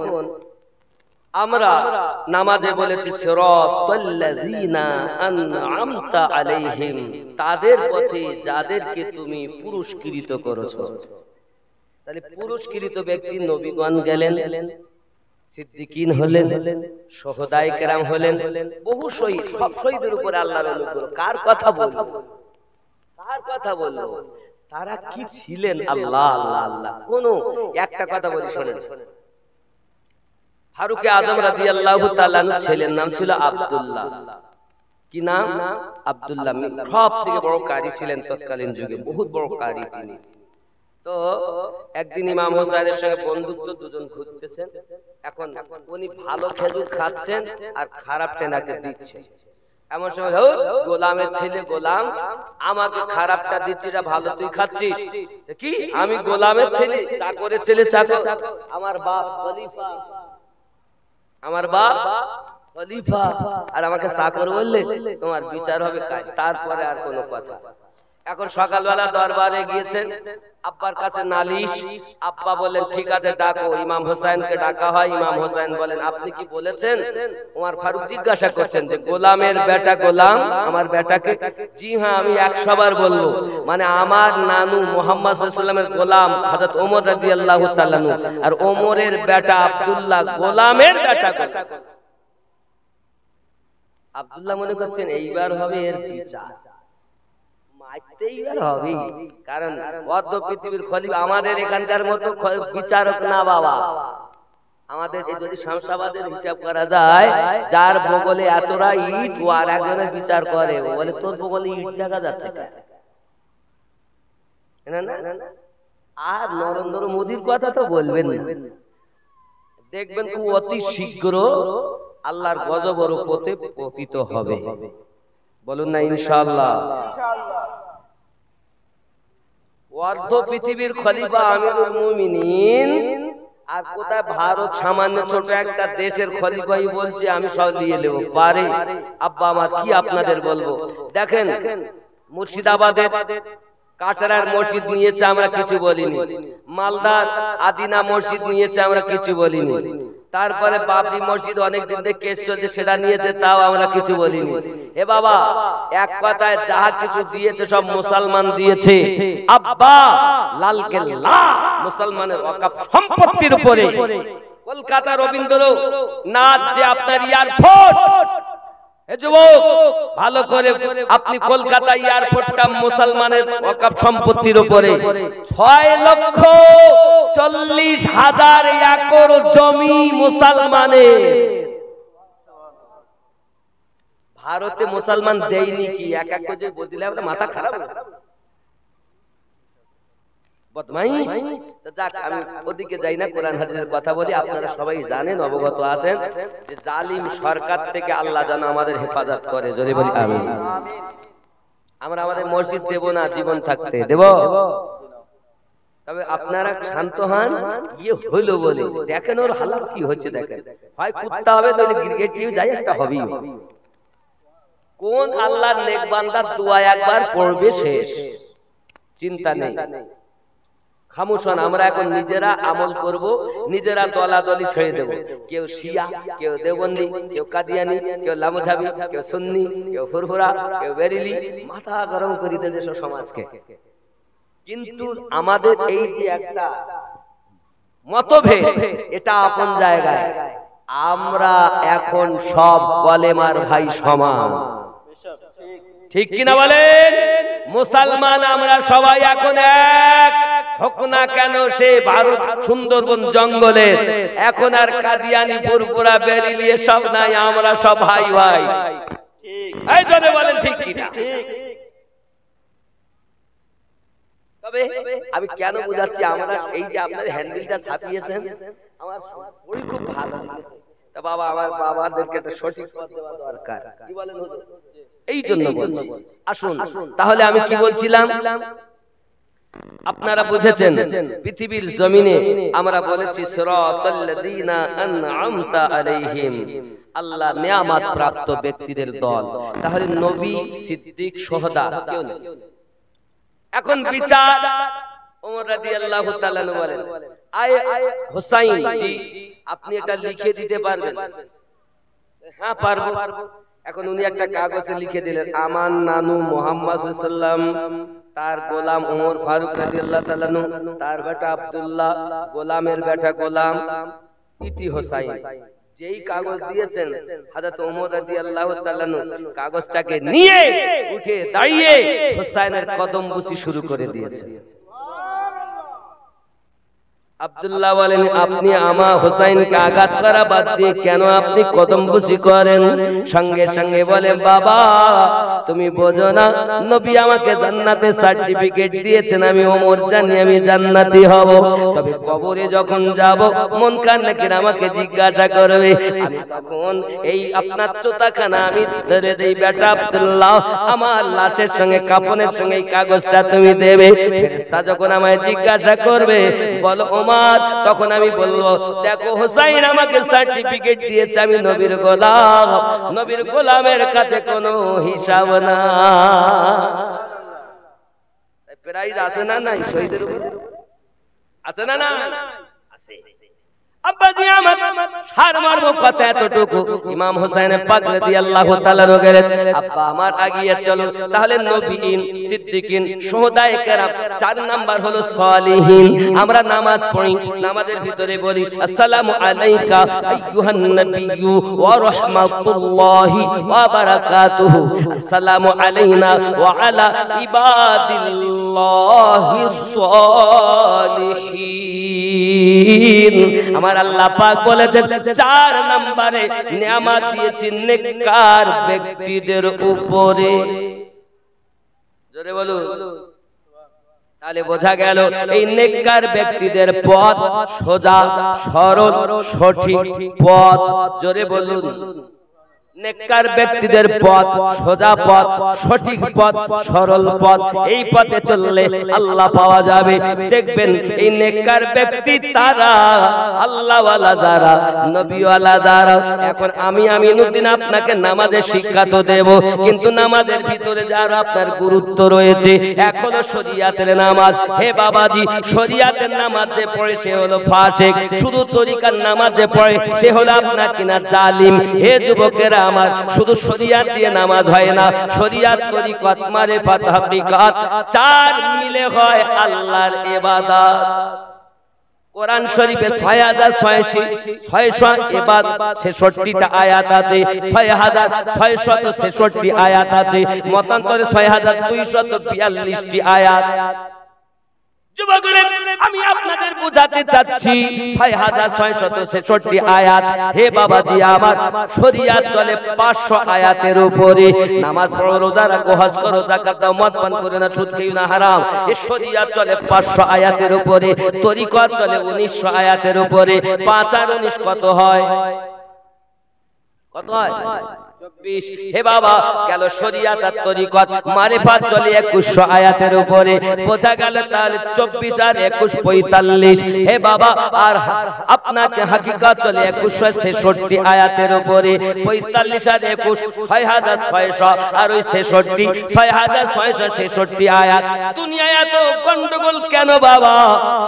আমরা নামাজে বলেছি সিরাতাল্লাযীনা আন'আমতা আলাইহিম, তাদের পথে যাদেরকে তুমি পুরস্কৃত করেছো। তাহলে পুরস্কৃত ব্যক্তি নবীগণ গেলেন, সিদ্দিকিন হলেন, শুহাদায়ে কেরাম হলেন, বহু শহীদ। সব শহীদের উপরে আল্লাহর অনুগ্রহ। কার কথা বলবো? কার কথা বলবো? তারা কি ছিলেন? আল্লাহ আল্লাহ আল্লাহ। কোন একটা কথা বলি শোনেন। ফারুকে আজম রাদিয়াল্লাহু তাআলা ছেলের নাম ছিল আব্দুল্লাহ। কি নাম? আব্দুল্লাহ। সব থেকে বড় কারি ছিলেন তৎকালীন যুগে, বহুত বড় কারি তিনি। তো একদিন ইমাম হোসেনের সঙ্গে বন্ধুত্ব, দুজন ঘুরতেছেন। এখন উনি ভালো খেজুর খাচ্ছেন আর খারাপ টেনাকে দিচ্ছেন। এমন সময় ধর গোলামের ছেলে গোলাম আমাকে খারাপটা দিচ্ছিস, ভালো তুই খাচ্ছিস কি? আমি গোলামের ছেলে, চাকরের ছেলে চাকর, আমার বাপ খলিফা, আমার বাপ খলিফা, আর আমাকে চাকর বললে তোমার বিচার হবে কাজ। তারপরে আর কোনো কথা। এখন সকালবেলা দরবারে গিয়েছেন, আব্বার কাছে নালিশ। আব্বা বলেন ঠিক আছে ডাকো। ইমাম হোসেনকে ডাকা হয়। ইমাম হোসেন বলেন আপনি কি বলেছেন? ওমর ফারুক জিজ্ঞাসা করছেন যে গোলামের বেটা গোলাম আমার বেটাকে? জি হ্যাঁ, আমি 100 বার বলবো। মানে আমার নানু মুহাম্মদ সাল্লাল্লাহু আলাইহি ওয়াসাল্লামের গোলাম হযরত ওমর রাদিয়াল্লাহু তাআলা আনহু, আর ওমরের বেটা আব্দুল্লাহ গোলামের বেটা। আব্দুল্লাহ মনে করছেন এইবার হবে এর বিচার, হবে। কারণ অর্ধ পৃথিবীর খলিফা আমাদের এখানকার মতো বিচারক না বাবা। আমাদের যদি শামসাবাদের হিসাব করা যায়, যার বগলে এতটা ইট ও আর একজনের বিচার করে, ও বলে তোর বগলে ইট দেখা যাচ্ছে না। আর নরেন্দ্র মোদীর কথা তো বলবেন না, দেখবেন খুব অতি শীঘ্র আল্লাহর গজবের উপরে পতিত হবে। বলুন না ইনশাআল্লাহ। অর্ধ পৃথিবীর খলিফা আমিরুল মুমিনিন, আর কোথায় ভারত সামান্য ছোট একটা দেশের খলিফাই বলছে আমি সব নিয়ে নেব পারে। আব্বা আমার কি আপনাদের বলবো, দেখেন মুর্শিদাবাদের কাটারার মসজিদ নিয়েছে আমরা কিছু বলিনি, মালদার আদিনা মসজিদ নিয়েছে আমরা কিছু বলিনি, তারপরে বাবরি মসজিদ অনেকদিন থেকে কেস চলছে সেটা নিয়েছে, তাও আমরা কিছু বলিনি। এ বাবা, এক কথায় যাহা কিছু দিয়েছে সব মুসলমান দিয়েছে। আব্বা লাল কেল্লা মুসলমানের ওয়াকফ সম্পত্তির উপরে। কলকাতা রবীন্দ্রনাথ যে আপনার এয়ারপোর্ট, এ যুবক ভালো করে আপনি কলকাতা এয়ারপোর্টটা মুসলমানের ওয়াকফ সম্পত্তির উপরে। 6,40,000 একর জমি মুসলমানের। ভারতে মুসলমান দেয়নি কি? এক এক করে বলে দিলে আমরা মাথা খারাপ বদমাইশ। যাক আমি ওদিকে যাই না, কোরআন হাদিসের কথা বলি। আপনারা সবাই জানেন, অবগত আছেন যে জালিম সরকার থেকে আল্লাহ যেন আমাদের হেফাজত করে। জোরে বলি আমিন। আমরা আমাদের মসজিদ দেব না জীবন থাকতে, দেব। তবে আপনারা শান্ত হন, ইয়ে হলো বলে দেখেন ওর হালাত কি হচ্ছে। দেখেন হয় কুত্তা হবে, তাহলে ক্রিকেটিভ যাই একটা হবেই। কোন আল্লাহর নেক বান্দার দোয়া একবার পড়বে শেষ, চিন্তা নেই। খামোশন আমরা এখন নিজেরা আমল করব, নিজেরা দলাদলি ছেড়ে দেব। কেউ শিয়া, কেউ দেওবন্দি, কেউ কাদিয়ানি, কেউ লামুঝাবি, কেউ সুন্নি, কেউ ফুরফুরা, কেউ বেরিলি, মাথা গরম করে দেবে সমাজকে। কিন্তু আমাদের এই যে একটা মতভেদ, এটা আপন জায়গায়। আমরা এখন সব কলেমার ভাই সমান, ঠিক কিনা বলেন? মুসলমান আমরা সবাই এখন এক। হোক না কেন সে ভারত সুন্দরবন জঙ্গলের, এখন আর কাদিয়ানি ফুরফুরা বেরিলিয়ে সব নাই, আমরা সব ভাই ভাই। এই জনে বলেন ঠিক কিনা? তবে আমি কেন বুঝাচ্ছি, আমরা এই যে আপনাদের হ্যান্ডেলটা ছাপিয়েছেন, আমার বড়ই খুব ভালো লাগে। তা বাবা, আমার বাবাদেরকে একটা সঠিক পথ দেওয়া দরকার, কি বলেন হুজুর? এই জন্য বলছি। আসুন তাহলে আমি কি বলছিলাম, আপনারা বুঝেছেন। পৃথিবীর জমিনে আমরা বলেছি সিরাতাল্লাযীনা আন'আমতা আলাইহিম, আল্লাহ নিয়ামত প্রাপ্ত ব্যক্তিদের দল। তাহলে নবী, সিদ্দিক, শুহাদা কেউ নেই। এখন বিচার ওমর রাদিয়াল্লাহু তাআলা বলেন, আয় হুসাইন জি আপনি এটা লিখে দিতে পারবেন? হ্যাঁ পারবো। এখন উনি একটা কাগজে লিখে দিলেন, আমার নানু মুহাম্মদ সাল্লাল্লাহু আলাইহি ওয়াসাল্লাম, তার গোলাম ওমর ফারুক রাদিয়াল্লাহু তাআলা আনহু, তার বেটা আব্দুল্লাহ, গোলামের বেটা গোলাম, ইতি হুসাইন। যেই কাগজ দিয়েছেন হযরত ওমর রাদিয়াল্লাহু তাআলা আনহু কাগজটাকে নিয়ে উঠে দাঁড়িয়ে হুসাইনের কদম বুসি শুরু করে দিয়েছেন। আব্দুল্লাহ বলেন, আপনি আমা হুসাইনকে আঘাত করা বাদ দিয়ে কেন আপনি কদমবুসি করেন? সঙ্গে সঙ্গে বলেন, বাবা তুমি বোঝো না, নবী আমাকে জান্নাতের সার্টিফিকেট দিয়েছেন, আমি ওমর জানি আমি জান্নাতি হব। তবে কবরে যখন যাব মুনকার নাকির আমাকে জিজ্ঞাসা করবে, আমি তখন এই আপনার চোতাখানা আমি ধরে দেই, বেটা আব্দুল্লাহ আমার লাশের সঙ্গে কাফনের সঙ্গে এই কাগজটা তুমি দেবে। ফেরেশতা যখন আমায় জিজ্ঞাসা করবে বলো ওমর, তখন আমি বলবো, দেখো হুসাইন আমাকে সার্টিফিকেট দিয়েছে, আমি নবীর গোলাম, নবীর গোলামের কাছে কোনো হিসাব না। প্রাইজ আছে না নাই শহীদের উপর? আছে না না? আছে। আব্বাজি আমার সারমর্ম কথা এতটুকু, ইমাম হুসাইন পাক রাদিয়াল্লাহু তাআলা রোগের আব্বা আমার আগিয়ে চলো। তাহলে নবীন, সিদ্দিকিন, শুহাদায়ে কেরাম, 4 নাম্বার হলো সালিহিন। আমরা নামাজ পড়ি, নামাজের ভিতরে বলি আসসালামু আলাইকা আইয়ুহান নাবিয়্যু ওয়া রাহমাতুল্লাহি ওয়া বারাকাতুহু, আসসালামু আলাইনা ওয়া আলা ইবাদিল্লাহিস সালিহিন। আমার আল্লাহ পাক বলেছেন 4 নম্বরে নিয়ামত দিয়েছেন নেককার ব্যক্তিদের উপরে। জোরে বলুন। তাহলে বোঝা গেল এই নেককার ব্যক্তিদের পথ সোজা, সরল, সঠিক পথ। জোরে বলুন। নেককার ব্যক্তিদের পথ সোজা পথ, সঠিক পথ, সরল পথ। এই পথে চললে আল্লাহ পাওয়া যাবে। দেখবেন এই নেককার ব্যক্তি তারা, আল্লাহওয়ালা যারা, নবীওয়ালা যারা। এখন আমি আমিনুদ্দিন আপনাকে নামাজের শিক্ষা তো দেব, কিন্তু নামাজের ভিতরে যারা আপনার গুরুত্ব রয়েছে, এখনো শরিয়াতের নামাজ। হে বাবাজি, শরিয়াতের নামাজ যে পড়ে সে হলো ফাসিক, শুধু তরিকার নামাজ যে পড়ে সে হলো আপনার কিনা জালিম। হে যুবকেরা আমার, শুধু শরিয়াত দিয়ে নামাজ হয় না, শরিয়াত, তরিকত, মারিফাত, হাকিকত 4 মিলে হয় আল্লাহর ইবাদত। কোরআন শরীফে 6666টা আয়াত আছে, 6666 আয়াত আছে, মতান্তরে 6242টি আয়াত। যুবকরা, আমি আপনাদের বোঝাতে চাচ্ছি 6666 আয়াত। হে বাবাজি আমার, শরিয়াত চলে 500 আয়াতের উপরে। নামাজ পড়ো, রোজা রাখো, হজ করো, যাকাত দাও, মদ পান করো না, সুদ খেও না, হারাম। এই শরিয়াত চলে 500 আয়াতের উপরে। তরিকত চলে 1900 আয়াতের উপরে। 5 আর 19 কত হয়? কত হয়? 24। হে বাবা, গেল শরিয়াত আর তরিকত, মারিফাত চলে 2100 আয়াতের উপরে। বোঝা গেল তাহলে 24 আর 21 45। হে বাবা, আর আপনাকে হাকিকত চলে 2166 আয়াতের উপরে। 45 আর 21 6600, আর ওই 66 6666 আয়াত। দুনিয়ায় এত গন্ডগোল কেন বাবা?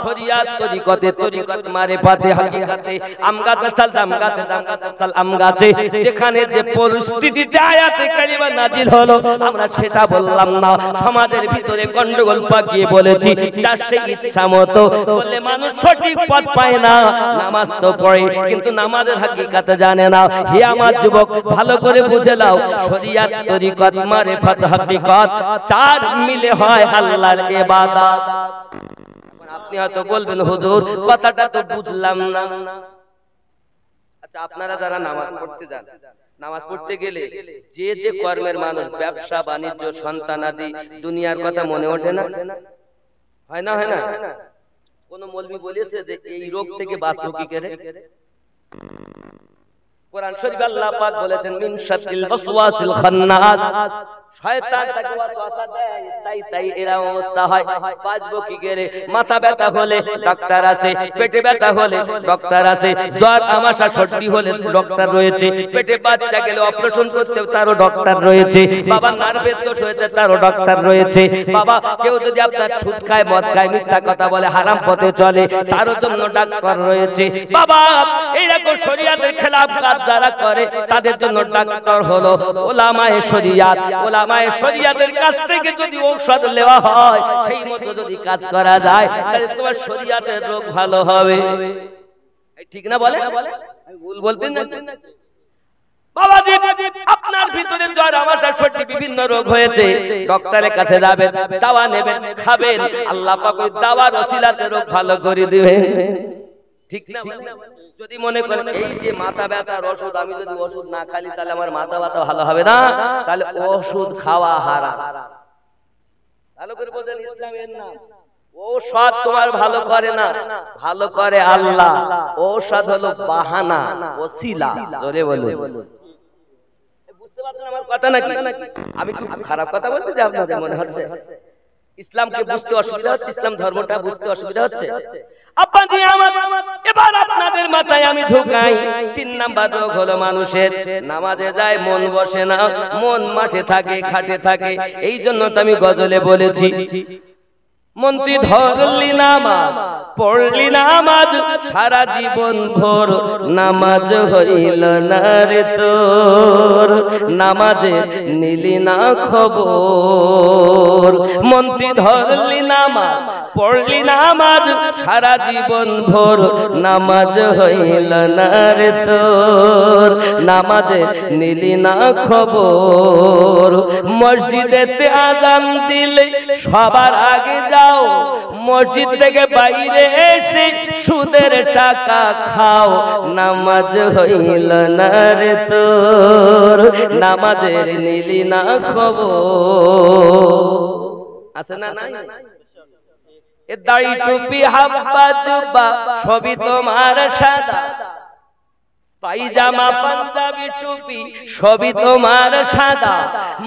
শরিয়াত, তরিকতে, তরিকত, মারিফাতে, হাকিকতে, আম গাছে চাল, জাম গাছে, জাম গাছে চাল, আম গাছে। যেখানে যে পরিস্থিতিতে আয়াতে কারিমা নাজিল হলো আমরা সেটা বললাম না। সমাজের ভিতরে গন্ডগোল পাকিয়ে বলেছি, যার সেই ইচ্ছা মতো বললে মানুষ সঠিক পথ পায় না। নামাজ তো পড়ে কিন্তু নামাজের হাকিকত জানে না। হে আমার যুবক, ভালো করে বুঝে নাও, শরিয়াত, তরিকত, মারিফাত, হাকিকত 4 মিলে হয় আল্লাহর ইবাদত। আপনি হয়তো বলবেন, হুজুর কথাটা তো বুঝলাম না। আচ্ছা, আপনারা যারা নামাজ পড়তে যান, নামাজ পড়তে গেলে যে যে কর্মের মানুষ, ব্যবসা বাণিজ্য, সন্তানাদি, দুনিয়ার কথা মনে ওঠে না? হয় না? হয় না? কোন মৌলবি বলেছে যে এই রোগ থেকে বাঁচবো কি করে? কোরআন শরীফে আল্লাহ পাক বলেছেন, মিন শাররিল ওয়াসওয়াসিল খান্নাস। শয়তান তাকে ওয়াসওয়াসা দেয়, তাই এরা অবস্থা হয়। বাঁচবো কি করে? মাথা ব্যথা হলে ডাক্তার আছে, পেটে ব্যথা হলে ডাক্তার আছে, জ্বর, আমাশা, সর্দি হলে ডাক্তার রয়েছে, পেটে বাচ্চা গেলে অপারেশন করতে তারও ডাক্তার রয়েছে, বাবা নার্ভের দোষ হয়েছে তারও ডাক্তার রয়েছে, বাবা কেউ যদি আপনার সুদ খায়, মদ খায়, মিথ্যা কথা বলে, হারাম পথে চলে, তারও জন্য ডাক্তার রয়েছে। বাবা এইরকম শরিয়াতের খেলাফ কাজ যারা করে তাদের জন্য ডাক্তার হলো ওলামায়ে শরিয়াত। ওলামায়ে শরিয়াতের কাছ থেকে যদি ঔষধ নেওয়া হয়, সেই মতো যদি কাজ করা যায়, তাহলে তোমার শরিয়াতের রোগ ভালো হবে। ঠিক না বলে? আমি ভুল বলতেন না? বাবাজি, আপনার ভিতরে জ্বর আমাশা সর্দি বিভিন্ন রোগ হয়েছে, ডক্টরের কাছে যাবেন, দাওয়া নেবেন, খাবেন, আল্লাহ পাক ওই দাওয়ার ওসিলাতে রোগ ভালো করে দিবেন। ঠিক না? যদি মনে করেন এই যে মাথা ব্যথার ওষুধ, আমি যদি ওষুধ না খাই তাহলে আমার মাথা ব্যথা ভালো হবে না, তাহলে ওষুধ খাওয়া হারাম। ভালো করে বোঝেন ইসলামের নাম। ঔষধ তোমার ভালো করে না, ভালো করে আল্লাহ। ঔষধ হলো বাহানা, ওসিলা। জোরে বলুন, বুঝতে পারছেন আমার কথা নাকি? আমি খুব খারাপ কথা বলতে যে আপনাদের মনে হচ্ছে ইসলামকে বুঝতে অসুবিধা হচ্ছে, ইসলাম ধর্মটা বুঝতে অসুবিধা হচ্ছে। আব্বাজি আমার, এবার আপনাদের মাথায় আমি ঢুকাই 3 নাম্বার রোগ হলো মানুষের নামাজে যায় মন বসে না, মন মাঠে থাকে, খাটে থাকে। এই জন্য তো আমি গজলে বলেছি, মন্ত্রী ধরলি নামাজ, পড়লি নামাজ, সারা জীবন ভোর নামাজ হইল না রে তোর, নামাজে নিলি না খবর। মন্ত্রী ধরলি নামাজ, পড়লি নামাজ, সারা জীবন ভোর নামাজ হইল না রে তোর, নামাজে নিলি না খবর। মসজিদেতে আযান দিলে সবার আগে যাও, মসজিদ থেকে বাইরে এসে সুদের টাকা খাও, নামাজ হইল না রে তোর, নামাজের নিলি না খবর। আছে না নাই? এ দাড়ি টুপি হাব্বা জুব্বা সবই তোমার সাদা, পায়জামা পাঞ্জাবি টুপি সবই তোমার সাদা,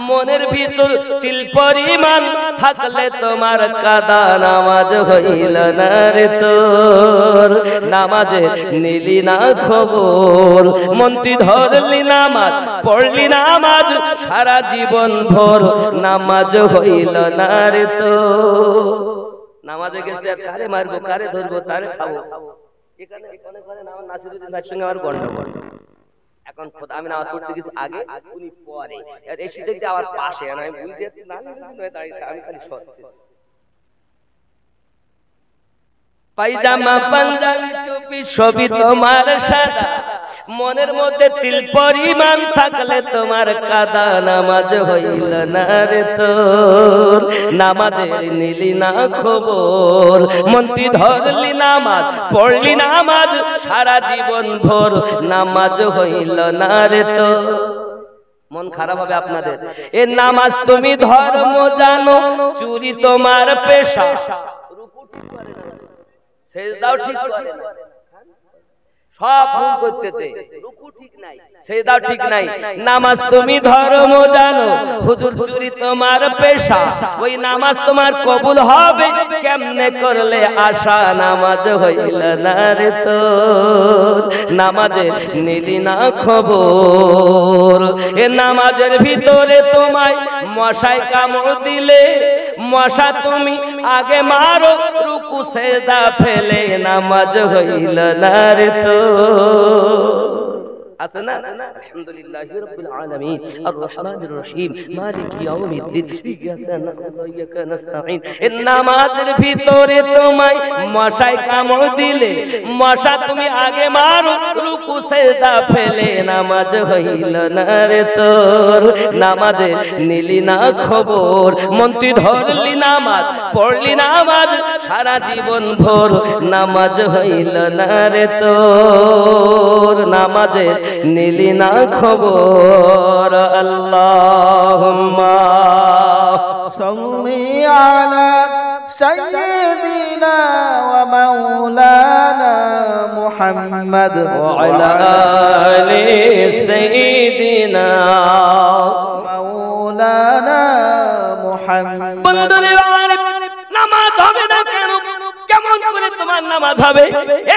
মনের ভিতর তিল পরিমাণ থাকলে তোমার কাদা, নামাজ হইল না রে তোর, নামাজে নিলি না খবর। মন্ত্রী ধরলি নামাজ, পড়লি নামাজ, সারা জীবন ভোর নামাজ হইল না রে তোর। নামাজে গেছে আর কারে মারবো, কারে ধরবো, কারে খাবো, এখানে আমার নাসিরুদ্দিন ভাইয়ের সঙ্গে আমার গন্ডগোল। এখন খোদা আমি নামাজ পড়তে গেছি আগে, উনি পরে, আর এসে দেখতে আমার পাশে, আমি বুঝতে দাঁড়িয়ে, আমি খালি সত্যি। পায়জামা পাঞ্জাবি টুপি সবই তোমার সাদা, মনের মধ্যে তিল পরিমাণ থাকলে তোমার কাদা, নামাজ হইল না রে তোর, নামাজে নিলি না খবর। মন্ত্রী ধরলি নামাজ, পড়লি নামাজ, সারা জীবন ভোর নামাজ হইল না রে তোর। মন খারাপ হবে আপনাদের। এ নামাজ তুমি ধর্ম জানো, চুরি তোমার পেশা, সেজদাও ঠিক করে না, সব ভুল করতেছে, রুকু ঠিক নাই, সেজদাও ঠিক নাই। নামাজ তুমি ধর্ম জানো, হুজুর চুরি তোমার পেশা, ওই নামাজ তোমার কবুল হবে কেমনে করলে আশা, নামাজ হইল না রে তোর, নামাজে নিলি না খবর। এ নামাজের ভিতরে তোমায় মশায় কামড় দিলে, মশা তুমি আগে মারো, রুকু সেজদা ফেলে নামাজ হইল না রে তোর। আছে না? আলহামদুলিল্লাহি রাব্বিল আলামিন আর রহমানির রহিম মালিকি ইয়াউমিদ্দিন ইয়্যাকা না'বুদু ওয়া ইয়্যাকা নাস্তাঈন। এই নামাজের ভিতরে তোমায় মশায় কামড় দিলে, মশা তুমি আগে মারো, রুকু সেজদা ফেলে নামাজ হইল না রে তোর, নামাজে নিলি না খবর। মন্ত্রী ধরলি নামাজ, পড়লি নামাজ, সারা জীবন ভোর নামাজ হইল না রে তোর, নামাজে নিলি না খবর। আল্লাহুম্মা সাল্লি আলা সাইয়্যিদিনা ওয়া মাওলানা মুহাম্মদ ওয়া আলা আলি সাইয়্যিদিনা মাওলানা মুহাম্মদ। বন্ধুরে নামাজ হবে না কেন? কেমন করে তোমার নামাজ হবে?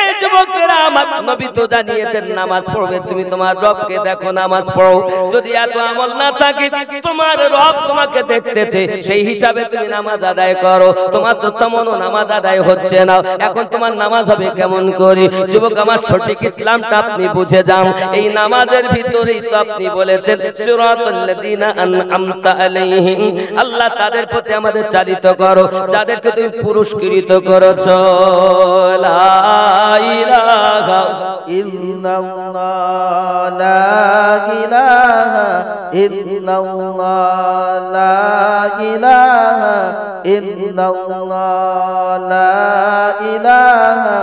এই যুবকেরা, আমার নবী তো জানিয়েছেন নামাজ পড়বে তুমি তোমার রবকে দেখো, নামাজ পড়ো। যদি এত আমল না থাকে, তোমার রব তোমাকে দেখতেছে, সেই হিসাবে তুমি নামাজ আদায় করো। তোমার তো তেমন নামাজ আদায় হচ্ছে না, এখন তোমার নামাজ হবে কেমন করে? যুবক আমার, সঠিক ইসলামটা আপনি বুঝে যান। এই নামাজের ভিতরেই তো আপনি বলেছেন সিরাতাল লাযিনা আন'আমতা আলাইহিম, আল্লাহ তাদের প্রতি আমাদের চালিত করো যাদেরকে তুমি পুরস্কৃত করেছ। লা ইলাহা ইল্লাল্লাহ, লা ইলাহা illallah, la ilaha illallah, la ilaha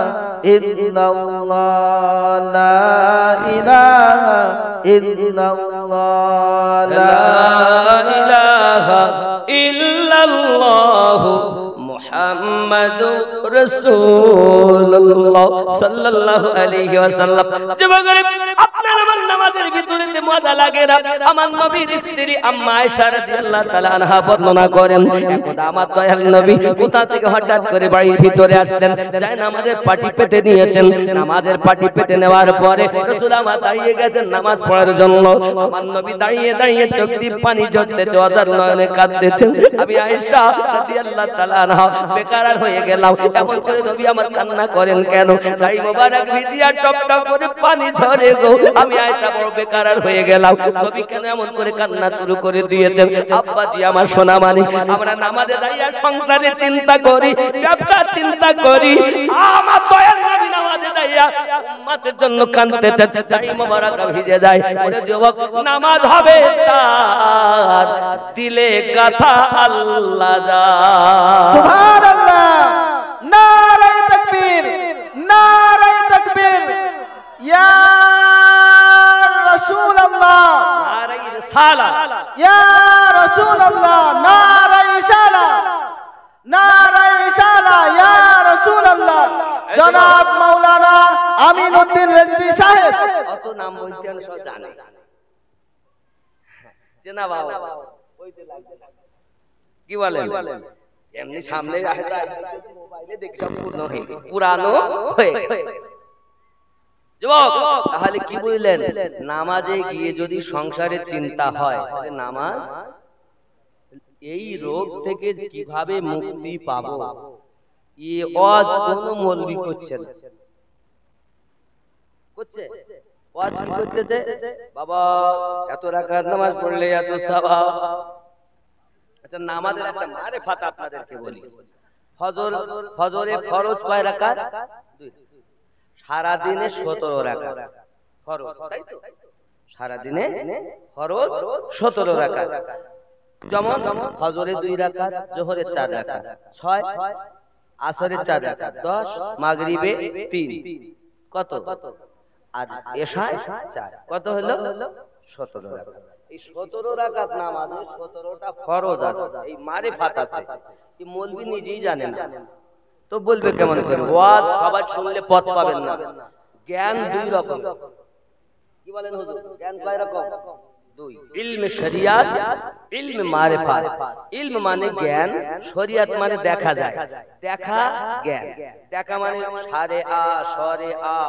illallah, la ilaha illallah, লা ইলাহা ইল্লাল্লাহ মুহাম্মাদুর রাসূলুল্লাহ সাল্লাল্লাহু আলাইহি ওয়াসাল্লাম। যুবকরা, আপনার আমার নামাজের ভিতরে মজা লাগে না। আমার নবীর স্ত্রী আম্মা আয়েশা রাদিয়াল্লাহু তাআলা আনহা বর্ণনা করেন, একদা আমার দয়াল নবী কোথা থেকে হঠাৎ করে বাড়ির ভিতরে আসলেন, যায় নামাজের পাটি পেতে নিয়েছেন। নামাজের পাটি পেতে নেওয়ার পরে রাসূল আমার দাঁড়িয়ে গেছেন নামাজ পড়ার জন্য। আমার নবী দাঁড়িয়ে দাঁড়িয়ে চোখ দিয়ে পানি ঝরতেছে, অঝর নয়নে কাঁদতেছেন। আমি আয়েশা রাদিয়াল্লাহু তাআলা আনহা বেকার হয়ে গেলাম, এমন করে নবী আমার কান্না করেন কেন? দাড়ি মোবারক ভিজিয়া টপ টপ করে পানি ঝরে গো। আমি আয়েশা বড় বেকার হয়ে গেলাম, নবী কেন এমন করে কান্না শুরু করে দিয়েছেন? আব্বাজি আমার সোনা মানিক, আমরা নামাজে দাঁড়িয়ে সংসারের চিন্তা করি, ব্যবসার চিন্তা করি, আমার দয়াল নবী নামাজে দাঁড়িয়ে উম্মতের জন্য কাঁদতেছেন, দাড়ি মোবারক ভিজে যায়। ওরে যুবক, নামাজ হবে তার দিলে গাথা আল্লাহ যা। সুবহানাল্লাহ, নারায়ে তাকবীর, নারায়ে তাকবীর, ইয়া রাসূলুল্লাহ, নারায়ে রিসালাত, ইয়া রাসূলুল্লাহ, নারায়ে ইসালাত, নারায়ে ইসালাত, ইয়া রাসূলুল্লাহ। জনাব মাওলানা আমিনউদ্দিন রেজভী সাহেব, অত নাম বলতে আমি সব জানি চেনা বাবা, বইতে লাগবে কি বলেন? এমনি সামনে আসে মোবাইলে দেখি সব পুরানো হয়ে গেছে। যুবক, তাহলে কি বুঝলেন? নামাজে গিয়ে যদি সংসারের চিন্তা হয়, তাহলে নামাজ এই রোগ থেকে কিভাবে মুক্তি পাবো, এই ওয়াজ কোন মৌলবি করছে না, করছে ওয়াজ কি করতেছে? বাবা এত রাকাত নামাজ পড়লে এত সওয়াব। আচ্ছা, নামাজের একটা মারিফাত আপনাদেরকে বলি। ফজরে ফরজ কয় রাকাত? 2। সারা দিনে 17 রাকাত ফরজ, তাই তো? সারা দিনে ফরজ 17 রাকাত। যেমন ফজরে 2 রাকাত, যোহরে 4 রাকাত, 6, আসরে 4 রাকাত, 10, মাগরিবে 3, কত? আর এশায় 4, কত হলো? 17 রাকাত। এই 17 রাকাত নামাজে 17টা ফরজ আছে, এই মারিফাত আছে, এই মৌলবি নিজেই জানেন না, তো বলবে কেমন করে? ওয়াজ সবাই শুনলে পথ পাবেন না। জ্ঞান 2 রকম। কি বলেন হুজুর? জ্ঞান কয় রকম? 2। ইলমে শরিয়াত, ইলমে মারিফাত। ইলম মানে জ্ঞান, শরিয়াত মানে দেখা যায়, দেখা জ্ঞান। দেখা মানে সারে আ, সরে আ,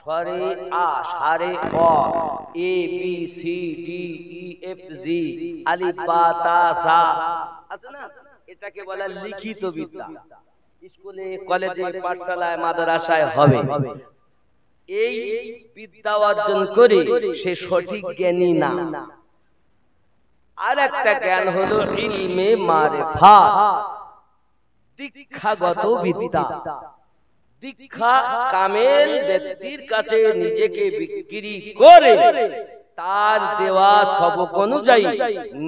সরে আ, সারে অ, A B C D E F G, আলিফ বা তা সা, আছে না? এটাকে বলে লিখিত বিদ্যা। স্কুলে, কলেজে, পাঠশালায়, মাদ্রাসায় হবে। এই বিদ্যা অর্জন করে সে সঠিক জ্ঞানী না। আর একটা জ্ঞান হলো ইলমে মারিফাত, দীক্ষাগত বিদ্যা। দীক্ষা কামেল ব্যক্তির কাছে নিজেকে বিক্রি করে তার দেওয়া সবক অনুযায়ী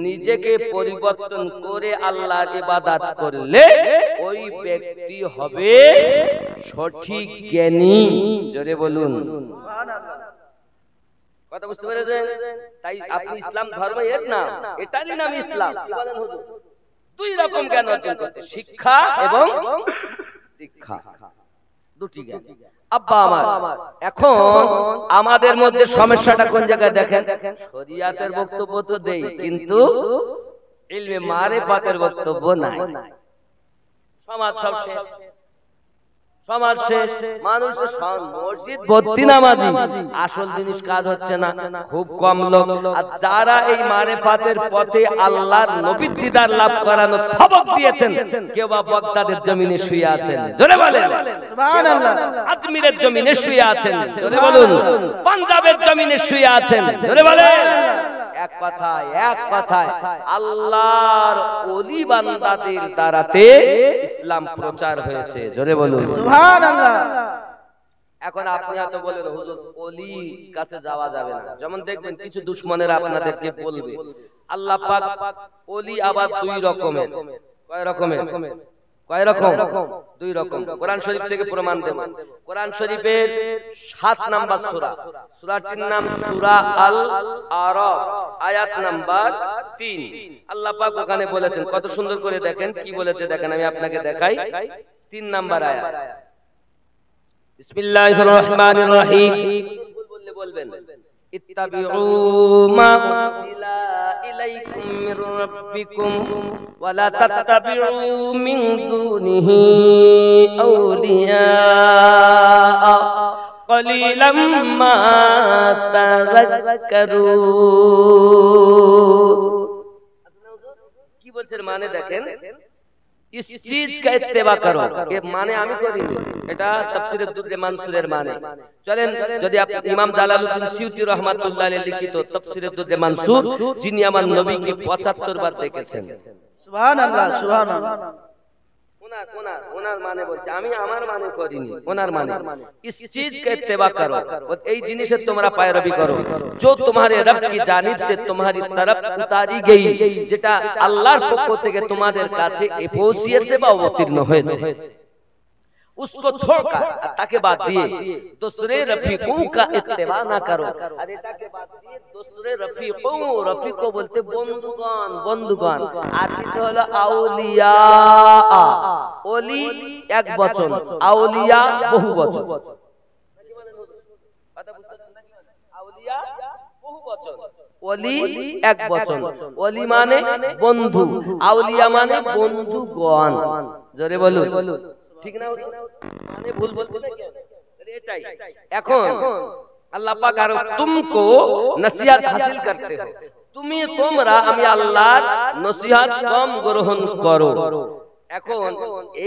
নিজেকে পরিবর্তন করে আল্লাহর ইবাদত করলে ওই ব্যক্তি হবে সঠিক জ্ঞানী। জোরে বলুন সুবহানাল্লাহ। কথা বুঝতে পেরেছেন? তাই আপনি ইসলাম ধর্ম এর নাম, এটারই নাম ইসলাম। কি বলেন হুজুর? 2 রকম জ্ঞান অর্জন করতে, শিক্ষা এবং দীক্ষা, 2টি জ্ঞান। আব্বা আমার, এখন আমাদের মধ্যে সমস্যাটা কোন জায়গায় দেখেন? শরিয়াতের বক্তব্য তো দেই, কিন্তু ইলমে মারিফাতের বক্তব্য নাই। সমাজ সব শেষ, সমাজ শেষ, মানুষ মসজিদ ভর্তি নামাজি, আসল জিনিস কাজ হচ্ছে না, খুব কম লোক। আর যারা এই মারিফাতের পথে আল্লাহর নবীর দিদার লাভ করানোর সবক দিয়েছেন, কেউ বা বাগদাদের জমিনে শুয়ে আছেন, জোরে বলেন সুবহানাল্লাহ। আজমিরের জমিনে শুয়ে আছেন, জোরে বলুন। পাঞ্জাবের জমিনে শুয়ে আছেন, জোরে বলেন। এক কথায় আল্লাহর ওলি বান্দাদের দ্বারাতে ইসলাম প্রচার হয়েছে, জোরে বলুন সুবহানাল্লাহ। এখন আপনি হয়তো বলেন হুজুর ওলি কাছে যাওয়া যাবে না, যেমন দেখবেন কিছু দুশমনেরা আপনাদেরকে বলবে আল্লাহ পাক ওলি আবার দুই রকমের। কয় রকমের? কয় রকম? দুই রকম। কোরআন শরীফ থেকে প্রমাণ দেব। কোরআন শরীফের 7 নাম্বার সূরা, সূরাটির নাম সূরা আল আরাফ, আয়াত নাম্বার 3। আল্লাহ পাক ওখানে বলেছেন, কত সুন্দর করে দেখেন কি বলেছে, দেখেন আমি আপনাকে দেখাই। 3 নাম্বার আয়াত, বিসমিল্লাহির রহমানির রহিম। বললে বলবেন ইত্তাবিউ মা উনজিলা ইলাইকুম মির রাব্বিকুম ওয়া লা তাত্তাবিউ মিন দুনিহি আউলিয়া কলিলাম মা তাযাক্কারুন। কি বলছেন মানে দেখেন, इस चीज का इत्तेबा करो, ये माने আমি করি, এটা তাফসীরের দুররে মানসুরের মানে। চলেন যদি আপনি ইমাম জালালউদ্দিন সিউতি রাহমাতুল্লাহ আলাইহি লিখিত তাফসীরের দুররে মানসুর, যিনি আমার নবীকে 75 বার দেখেছেন। সুবহানাল্লাহ সুবহানাল্লাহ। ওনার মানে বলছে, আমি আমার মানে করিনি, ওনার মানে इस चीज का इत्तेबा करो, এই জিনিসের তোমরা पैरवी करो जो तुम्हारे रब की जानिब से तुम्हारी तरफ उतारी गई, যেটা আল্লাহর পক্ষ থেকে তোমাদের কাছে পৌঁছিয়েছে বা অবতীর্ণ হয়েছে। उसको छोड़कर ताके बाद दिए दूसरे रफीकों का इत्तेबा ना करो, और ताके बाद दिए दूसरे रफीकों, रफीको बोलते बंधुगण, बंधुगण आरबीते हलो आउलिया, ओली एक वचन, आउलिया बहु वचन। आउलिया बहु वचन, ओली एक वचन। ओली माने बंधु, आउलिया माने बंधुगण। জোরে বলুন, ঠিক না? মানে ভুল বলতে না কেন? এটাই। এখন আল্লাহ পাক আর तुमको নসিহত হাসিল করতে हो, তুমি তোমরা আমি আল্লাহর নসিহত কম গ্রহণ করো। এখন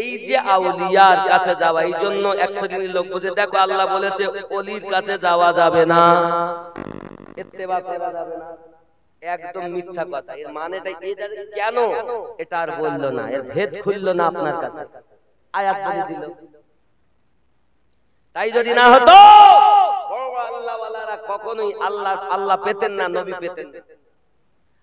এই যে আউলিয়ার কাছে যাওয়া, এই জন্য এক শ্রেণীর লোক বলে দেখো আল্লাহ বলেছে ওলির কাছে যাওয়া যাবে না, ইত্তেবা করা যাবে না। একদম মিথ্যা কথা। এর মানেটা এটা কেন এটা আর বললো না, এর ভেদ খুললো না আপনার কাছে, আয়াত বলে দিল। তাই যদি না হতো বড় আল্লাহ ওয়ালারা কখনোই আল্লাহ পেতেন না, নবী পেতেন।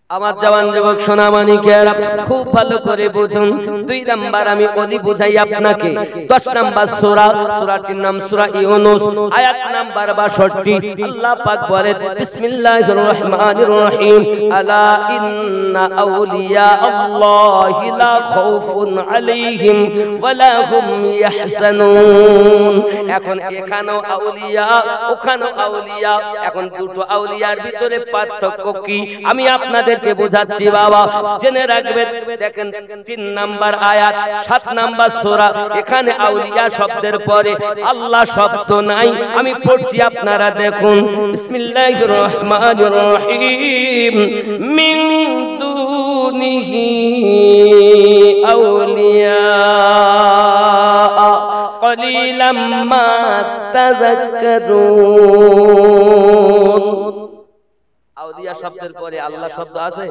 আমার জওয়ান যুবক সোনামানিকেরা খুব ভালো করে বুঝুন। 2 নাম্বার আমি ওলি বুঝাই আপনাকে। 10 নাম্বার সূরা, সূরাটির নাম সূরা ইউনূস, আয়াত নাম্বার 62। আল্লাহ পাক বলেন বিসমিল্লাহির রহমানির রহিম, আলা ইন্না আউলিয়া আল্লাহি লা খাউফুন আলাইহিম ওয়া লা হুম ইয়াহজানুন। এখন এখানেও আউলিয়া, ওখানেও আউলিয়া। এখন দুটো আউলিয়ার ভিতরে পার্থক্য কি আমি আপনাদের কে বোঝাচ্ছি বাবা, জেনে রাখবেন। দেখেন 3 নাম্বার আয়াত 7 নাম্বার সূরা, এখানে আউলিয়া শব্দের পরে আল্লাহ শব্দ নাই। আমি পড়ছি আপনারা দেখুন, বিসমিল্লাহির রহমানির রহিম, মিন দুনিহি আউলিয়া কলিলাম মা তাযাক্কারুন। আউলিয়া শব্দের পরে আল্লাহ শব্দ আছে?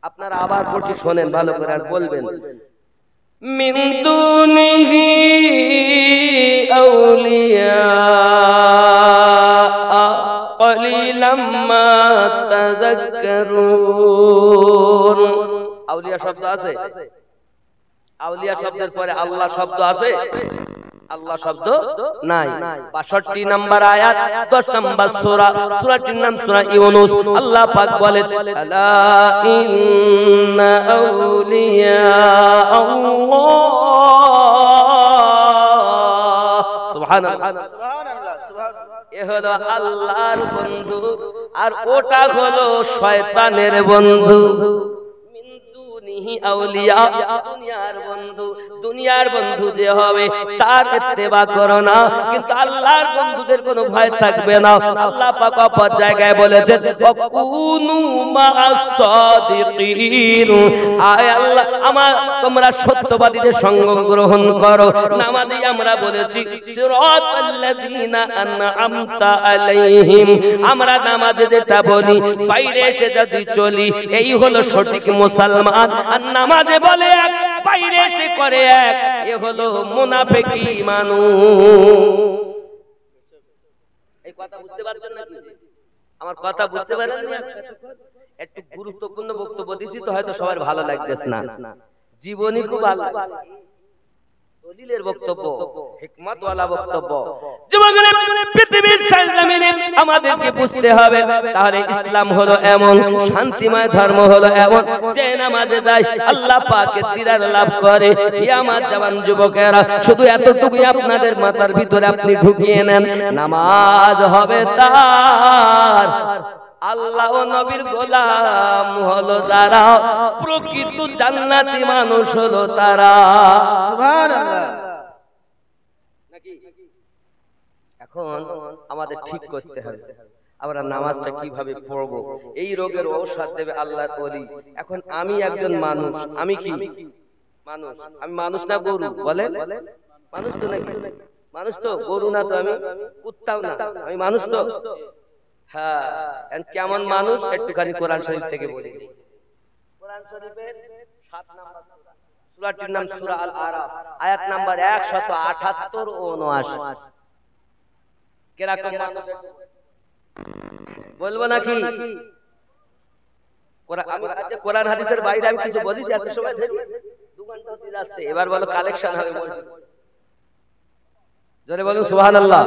আপনারা আবার পড়ছি, শোনেন ভালো করে আর বলবেন, মিন দুনিহি আউলিয়া কলিলাম মা তাযাক্কারুন। আউলিয়া শব্দ আছে? আউলিয়া শব্দের পরে আল্লাহ শব্দ আছে? আল্লাহ শব্দ নাই। 62 নাম্বার আয়াত 10 নাম্বার সূরা, সূরাটির নাম সূরা ইউনূস। আল্লাহ পাক বলেন আলা ইন্না আউলিয়া আল্লাহ, সুবহানাল্লাহ সুবহানাল্লাহ সুবহানাল্লাহ। এ হলো আল্লাহর বন্ধু আর ওটা হলো শয়তানের বন্ধু। আউলিয়া দুনিয়ার বন্ধু, দুনিয়ার বন্ধু যে হবে তার ইত্তেবা করো না, কিন্তু আল্লাহর বন্ধুদের কোনো ভয় থাকবে না। আল্লাহ পাক অপর জায়গায় বলেছেন ওয়াকুনু মা'আস সাদিকিন, আয় আল্লাহ আমার তোমরা সত্যবাদীদের সঙ্গ গ্রহণ করো। নামাজি আমরা বলেছি সিরাতাল্লাযীনা আন'আমতা আলাইহিম, আমরা নামাজে যেটা বলি বাইরে এসে যদি চলি এই হলো সঠিক মুসলমান। আর নামাজে বলে এক, বাইরে এসে করে এক, এ হলো মুনাফিকি মানুষ। বুঝতে পারছেন নাকি? আমার কথা বুঝতে পারেন না? একটু গুরুত্বপূর্ণ বক্তব্য দিছি তো হয়তো সবার ভালো লাগতেছে না। জীবনী খুব ভালো, দলিলের বক্তব্য, হিকমতওয়ালা বক্তব্য। যুবকরা, পৃথিবীর সরজমিনে আমাদেরকে বুঝতে হবে তাহলে ইসলাম হলো এমন শান্তিময় ধর্ম, হলো এমন যে নামাজে যায় আল্লাহ পাকের দিদার লাভ করে। আমার জওয়ান যুবকেরা, শুধু এতটুকুই আপনাদের মাথার ভিতরে আপনি ঢুকিয়ে নেন, নামাজ হবে তার, আল্লাহ ও নবীর গোলাম হলো তারা, প্রকৃত জান্নাতি মানুষ হলো তারা। সুবহানাল্লাহ। এখন আমাদের ঠিক করতে হবে আমরা নামাজটা কিভাবে পড়বো। এই রোগের ঔষধ দেবে আল্লাহর ওলি। এখন আমি একজন মানুষ, আমি কি মানুষ? আমি মানুষ না গরু? বলে মানুষ তো নাকি? মানুষ তো, গরু না তো, আমি কুত্তাও না, আমি মানুষ তো। হ্যাঁ, কেমন মানুষ একটুখানি কোরআন শরীফ থেকে বলি। কোরআন শরীফের 7 নাম্বার সূরাটির নাম সূরা আল আরাফ, আয়াত নাম্বার 178 ও 79। কিরকম মানুষ বলবো নাকি? কোরআন হাদিসের বাইরে আমি কিছু বলি? এত সময় ধরে 2 ঘন্টা হতে যাচ্ছে, এবার বলো কালেকশন হবে। জোরে বলুন সুবহানাল্লাহ।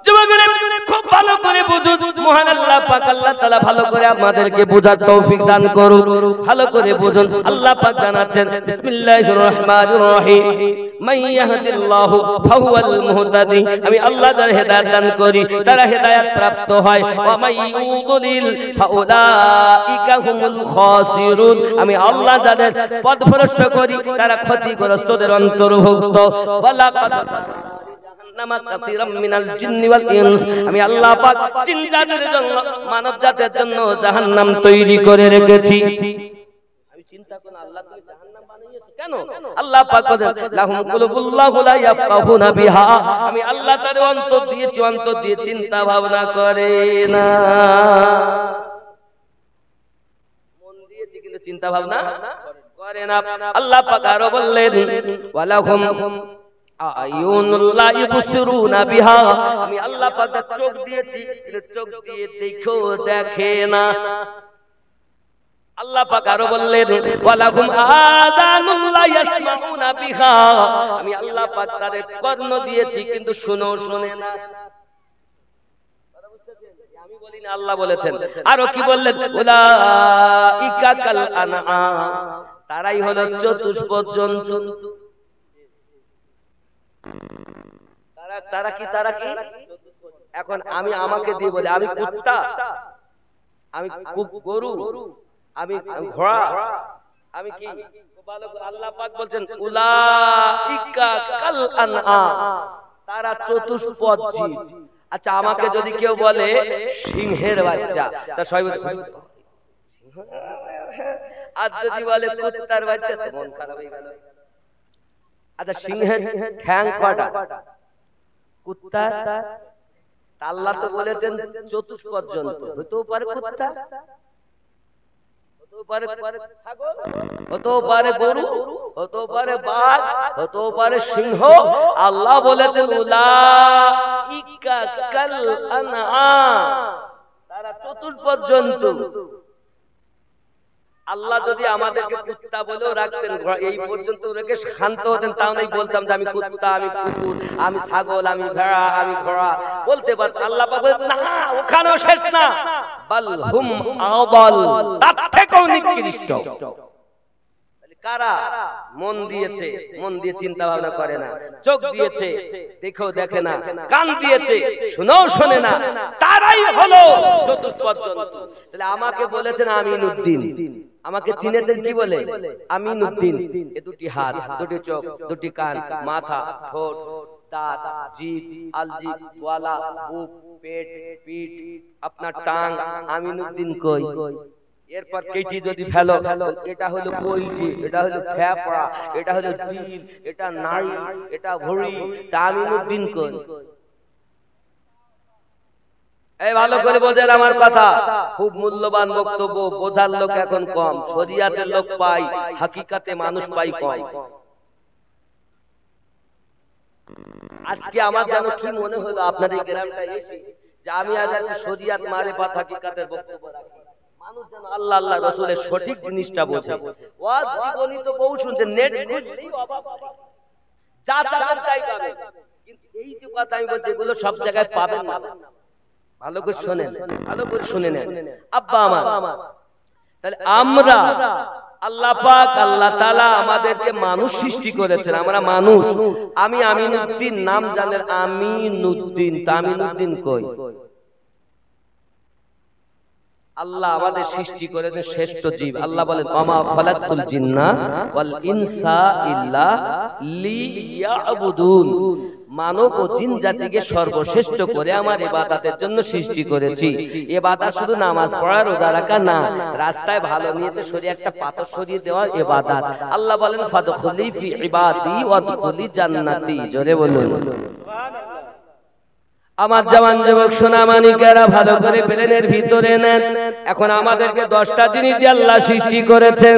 যুবকরা, খুব ভালো করে বুঝুন, মহান আল্লাহ পাক আল্লাহ তাআলা ভালো করে আমাদেরকে বোঝার তৌফিক দান করুন। ভালো করে বুঝুন, আল্লাহ পাক জানাচ্ছেন বিসমিল্লাহির রহমানির রহিম, মান ইয়াহদিল্লাহু ফাহুয়াল মুহতাদি, আমি আল্লাহ যার হেদায়েত দান করি তারা হেদায়েত প্রাপ্ত হয়, ওয়া মান ইউদ্লিল ফাউলাইকা হুমুল খাসিরুন, আমি আল্লাহ যাদের পথভ্রষ্ট করি তারা ক্ষতিগ্রস্তদের অন্তর্ভুক্ত। ওয়ালাকাদ আমি আল্লাহ পাক জিন জাতির জন্য, মানব জাতির জন্য জাহান্নাম তৈরি করে রেখেছি। আমি চিন্তা করি আল্লাহ তুমি জাহান্নাম বানিয়েছো কেন? আল্লাহ পাক বলেন লাহুম কুলুবুল্লাহু লা ইয়াফকাহুনা বিহা, আমি আল্লাহ তাদের অন্তর দিয়েছি, অন্তর দিয়ে চিন্তা ভাবনা করে না। মন দিয়েছি কিন্তু চিন্তা ভাবনা করে না। আল্লাহ পাক আরো বললেন ওয়ালাহুম আয়ুনুল্লাহ ইবসিরুনা বিহা, আমি আল্লাহ পাক চোখ দিয়েছি, চোখ দিয়ে দেখো দেখে না। আল্লাহ পাক আরো বললেন ওয়ালাকুম আযানুল্লাহ ইয়াসমাউনা বিহা, আমি আল্লাহ পাক তাদের কর্ণ দিয়েছি কিন্তু শোনে না। আমি বলি না, আল্লাহ বলেছেন। আরো কি বললেন? উলাইকা কাল আনআম, তারাই হলো চতুষ্পদ জন্তু। তারা কি? এখন আমি আমাকে দিয়ে বলি আমি কুত্তা, আমি গরু, আমি ঘোড়া, আমি কি? আল্লাহ পাক বলছেন উলাইকা কাল আনআম, তারা চতুষ্পদ জীব। আচ্ছা, আমাকে যদি কেউ বলে সিংহের বাচ্চা, তা সবাই আর যদি বলে কুত্তার বাচ্চা, তো মন খারাপ হয়ে গেল। আচ্ছা, সিংহের ঠ্যাং কয়টা? কুত্তা, আল্লাহ তো বলেছেন চতুষ্পদ জন্তু, হতেও পারে কুত্তা, হতেও পারে ছাগল, হতেও পারে গরু, হতেও পারে বাঘ, হতেও পারে সিংহ। আল্লাহ বলেছেন উলাইকা কাল আনআম, তারা চতুষ্পদ জন্তু। আল্লাহ যদি আমাদেরকে কুত্তা বলেও রাখতেন, এই পর্যন্ত রেখে শান্ত হতেন, তাও নাই বলতাম যে আমি কুত্তা, আমি কুকুর, আমি ছাগল, আমি ভেড়া, আমি ঘোড়া, বলতে পারতাম। আল্লাহ পাক বলেন না, ওখানেও শেষ না, বাল হুম আদাল, তার থেকেও নিকৃষ্ট। কারা? মন দিয়েছে, মন দিয়ে চিন্তা ভাবনা করে না, চোখ দিয়েছে দেখেও দেখে না, কান দিয়েছে শুনেও শোনে না, তারাই হলো চতুষ্পদ জন্তু। তাহলে আমাকে বলেছেন আমিনউদ্দিন, আমাকে চিনেছেন কি বলে? আমিনউদ্দিন। এ দুটি হাত, দুটি চোখ, দুটি কান, মাথা, ঠোঁট, দাঁত, জিভ, আলজিভ, ওয়ালা, বুক, পেট, পিঠ, আপনার টাং, আমিনউদ্দিন কই? এরপর কেটি যদি ফেলো, এটা হলো কইজি, এটা হলো ফেফড়া, এটা হলো দিল, এটা নাড়ি, এটা ভুঁড়ি, তা আমিনউদ্দিন কই? এই ভালো করে বোঝেন আমার কথা, খুব মূল্যবান বক্তব্য, বোঝার লোক এখন কম, শরিয়াতের লোক পাই, হাকিকাতে মানুষ পাই কম। আজকে আমার যেন কি মনে হলো আপনাদের গ্রামটা এসে, যে আমি আজ একটা শরিয়াত মারিফাত হাকিকাতের বক্তব্য রাখি, মানুষ যেন আল্লাহ আল্লাহ রাসূলের সঠিক জিনিসটা বোঝে। ওয়াজ জীবনী তো বহু শুনছে, নেট খুঁজলেই অভাব হবে, যা চাবেন তাই পাবেন, কিন্তু এই যে কথা আমি বলছি এগুলো সব জায়গায় পাবেন না। ভালো করে শুনেন, ভালো করে শুনে নেন আব্বা আমার। তাহলে আমরা আল্লাহ পাক আল্লাহ তাআলা আমাদেরকে মানুষ সৃষ্টি করেছেন, আমরা মানুষ। আমি আমিনুদ্দিন, নাম জানেন আমিনুদ্দিন, তা আমিনুদ্দিন কই? আল্লাহ আমাদের সৃষ্টি করেছেন শ্রেষ্ঠ জীব। আল্লাহ বলেন ওমা খালাকতুল জিন্না ওয়াল ইনসা ইল্লা লিয়াবুদুন, মানব ও জিন জাতিকে সর্বশ্রেষ্ঠ করে আমার ইবাদতের জন্য সৃষ্টি করেছি। ইবাদত শুধু নামাজ পড়া রোজা রাখা না, রাস্তায় ভালো নিয়তে সরিয়ে একটা পাথর সরিয়ে দেওয়া ইবাদত। আল্লাহ বলেন ফাদখুলি ফি ইবাদি ওয়াদখুলি জান্নাতি, জোরে বলুন সুবহানাল্লাহ। আমার জওয়ান যুবক সোনা মানিকেরা ভালো করে ব্রেনের ভিতরে নেন। এখন আমাদেরকে 10টা জিনিস দিয়ে আল্লাহ সৃষ্টি করেছেন।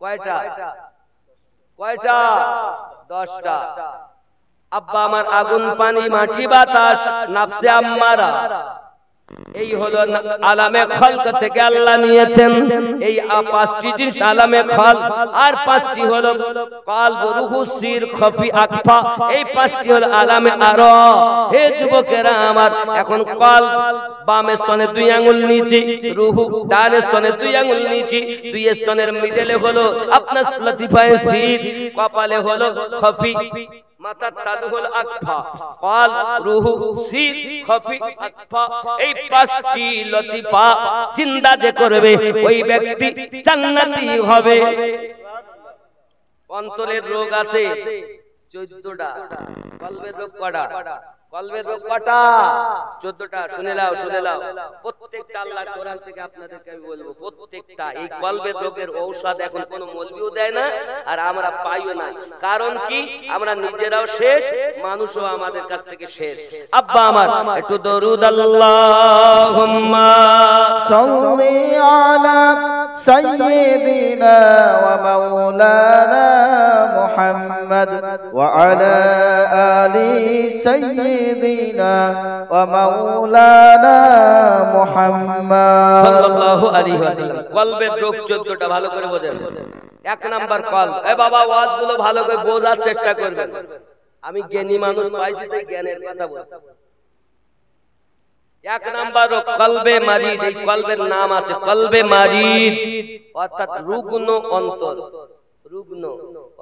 কয়টা? কয়টা? 10টা। আব্বা আমার আগুন, পানি, মাটি, বাতাস, নাফসে আম্মারা, এই হলো আলামে খলক থেকে আল্লাহ নিয়েছেন। এই 5টি জিনিস আলামে খলক, আর 5টি হলো কলব, রূহ, সির, খফি, আকফা, এই 5টি হলো আলামে আরা। হে যুবকেরা আমার, এখন কলব বাম স্তনে 2 আঙ্গুল নিচে, রূহ ডান স্তনে 2 আঙ্গুল নিচে, 2 স্তনের মিডলে হলো আপনার লতিফায়ে সির, কপালে হলো খফি, মাথার তালু হলো আকফা, কল, রূহ, সির, খফি, আকফা, এই 5টি লতিফা চিন্তা যে করবে ওই ব্যক্তি জান্নাতি হবে। অন্তরের রোগ আছে 14টা, কলবের রোগ কয়টা? কলবের রোগ কয়টা? 14টা। শুনে নাও, শুনে নাও, প্রত্যেকটা আল্লাহ কোরআন থেকে আপনাদেরকে আমি বলবো, প্রত্যেকটা। এই কলবের রোগের ঔষধ এখন কোনো মৌলভিও দেয় না, আর আমরা পাইও না। কারণ কি? আমরা নিজেরাও শেষ, মানুষও আমাদের কাছ থেকে শেষ। আব্বা আমার একটু দরুদ আল্লাহুম্মা সাল্লি আলা সাইয়্যিদিনা ওয়া মাওলানা মুহাম্মদ ওয়া আলা আলি সাইয়্যিদিনা ওয়া মাওলানা মুহাম্মদ সাল্লাল্লাহু আলাইহি ওয়াসাল্লাম। কলবের রোগ 14টা, ভালো করে বোঝেন। 1 নাম্বার কলব। এ বাবা, ওয়াজগুলো ভালো করে বোঝার চেষ্টা করবেন। আমি জ্ঞানী মানুষ পাইছি তাই জ্ঞানের কথা বলছি। 1 নাম্বার রোগ কলবে মারিদ। এই কলবের নাম আছে কলবে মারিদ, অর্থাৎ রুগ্ন অন্তর, রুগ্ন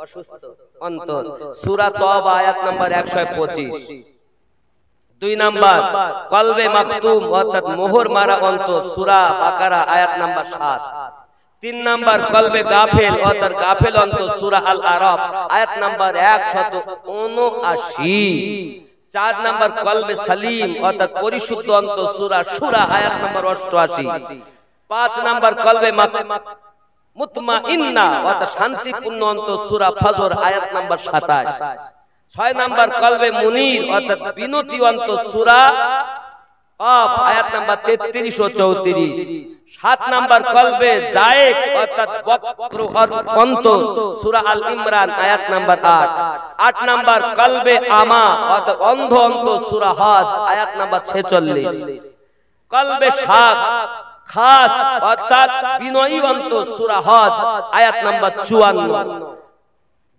অসুস্থ অন্তর। সূরা তওবা আয়াত নাম্বার 125। 2 নাম্বার কলবে মাখতুম, অর্থাৎ মোহর মারা অন্তর, সূরা বাকারা আয়াত নাম্বার 7। 3 নাম্বার কলবে গাফেল, অর্থাৎ গাফেল অন্তর, সূরা আল আরাফ আয়াত নাম্বার 179। 4 নাম্বার কলবে সালিম, অর্থাৎ পরিশুদ্ধ অন্তর, সূরা শুরা আয়াত নাম্বার 88। 5 নাম্বার কলবে মুতমাইন্না, অর্থাৎ শান্তিপূর্ণ অন্তর, সূরা ফজর আয়াত নাম্বার 27। 6 নাম্বার কলবে মুনির, অর্থাৎ বিনতি অন্তর, সূরা কাফ আয়াত নাম্বার 33 ও 34। 7 নাম্বার কলবে জায়েক, অর্থাৎ বক্র অন্তর, সূরা আল ইমরান আয়াত নাম্বার 8। 8 নাম্বার কলবে আমা, অর্থাৎ অন্ধ অন্তর, সূরা হজ আয়াত নাম্বার 46। কলবে শাক খাস, অর্থাৎ বিনয়ী অন্তর, সূরা হজ আয়াত নাম্বার 54।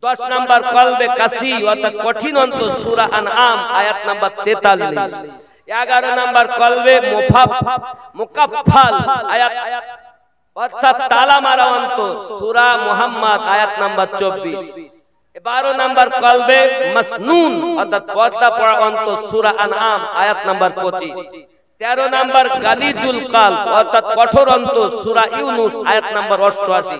10 নাম্বার কলবে কাসি, অর্থাৎ কঠিন অন্তর, সূরা আনআম আয়াত নাম্বার 43। 11 নাম্বার কলবে মুকাফফাল আয়াত, অর্থাৎ তালা মারা অন্তর, সূরা মুহাম্মদ আয়াত নাম্বার 24। 12 নাম্বার কলবে মাসনুন, অর্থাৎ পর্দা পড়া অন্তর, সূরা আনআম আয়াত নাম্বার 25। 13 নাম্বার গালিজুল কালব, অর্থাৎ কঠোর অন্তর, সূরা ইউনূস আয়াত নাম্বার 88।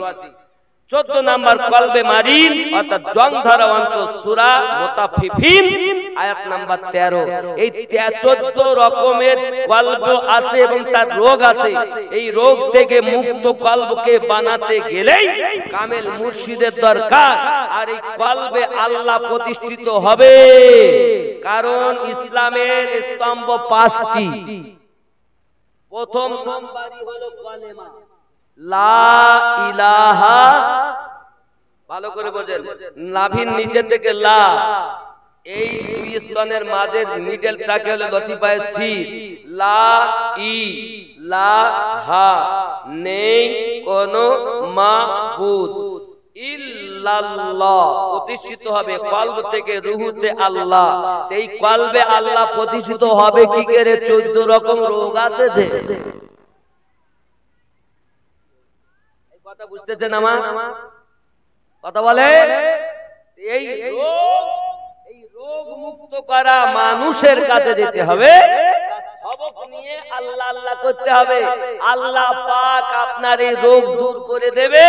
14 নাম্বার কলবে মারিদ, অর্থাৎ জং ধরা অন্তর, সূরা মুতাফফিফিন আয়াত নাম্বার 13। এই 14 রকমের কলব আছে এবং তার রোগ আছে। এই রোগ থেকে মুক্ত কলবকে বানাতে গেলেই কামেল মুর্শিদের দরকার। আর এই কলবে আল্লাহ প্রতিষ্ঠিত হবে, কারণ ইসলামের স্তম্ভ 5টি। প্রথম নাম্বারই হলো কালেমা লা ইলাহা, ভালো করে বোঝেন, নাভির নিচে থেকে লা, এই দুই স্তনের মাঝের মিডলটাকে হলো লতিফায়ে সির, লা ই লা হা, নেই কোনো মাবুদ ইল্লাল্লাহ, প্রতিষ্ঠিত হবে কলব থেকে রুহুতে আল্লাহ। এই কলবে আল্লাহ প্রতিষ্ঠিত হবে কি করে? 14 রকম রোগ আছে যে, এই কথা বুঝতেছেন আমার কথা বলে? এই রোগ মুক্ত করা মানুষের কাছে যেতে হবে, সবক নিয়ে আল্লাহ আল্লাহ করতে হবে। আল্লাহ পাক আপনার এই রোগ দূর করে দেবে,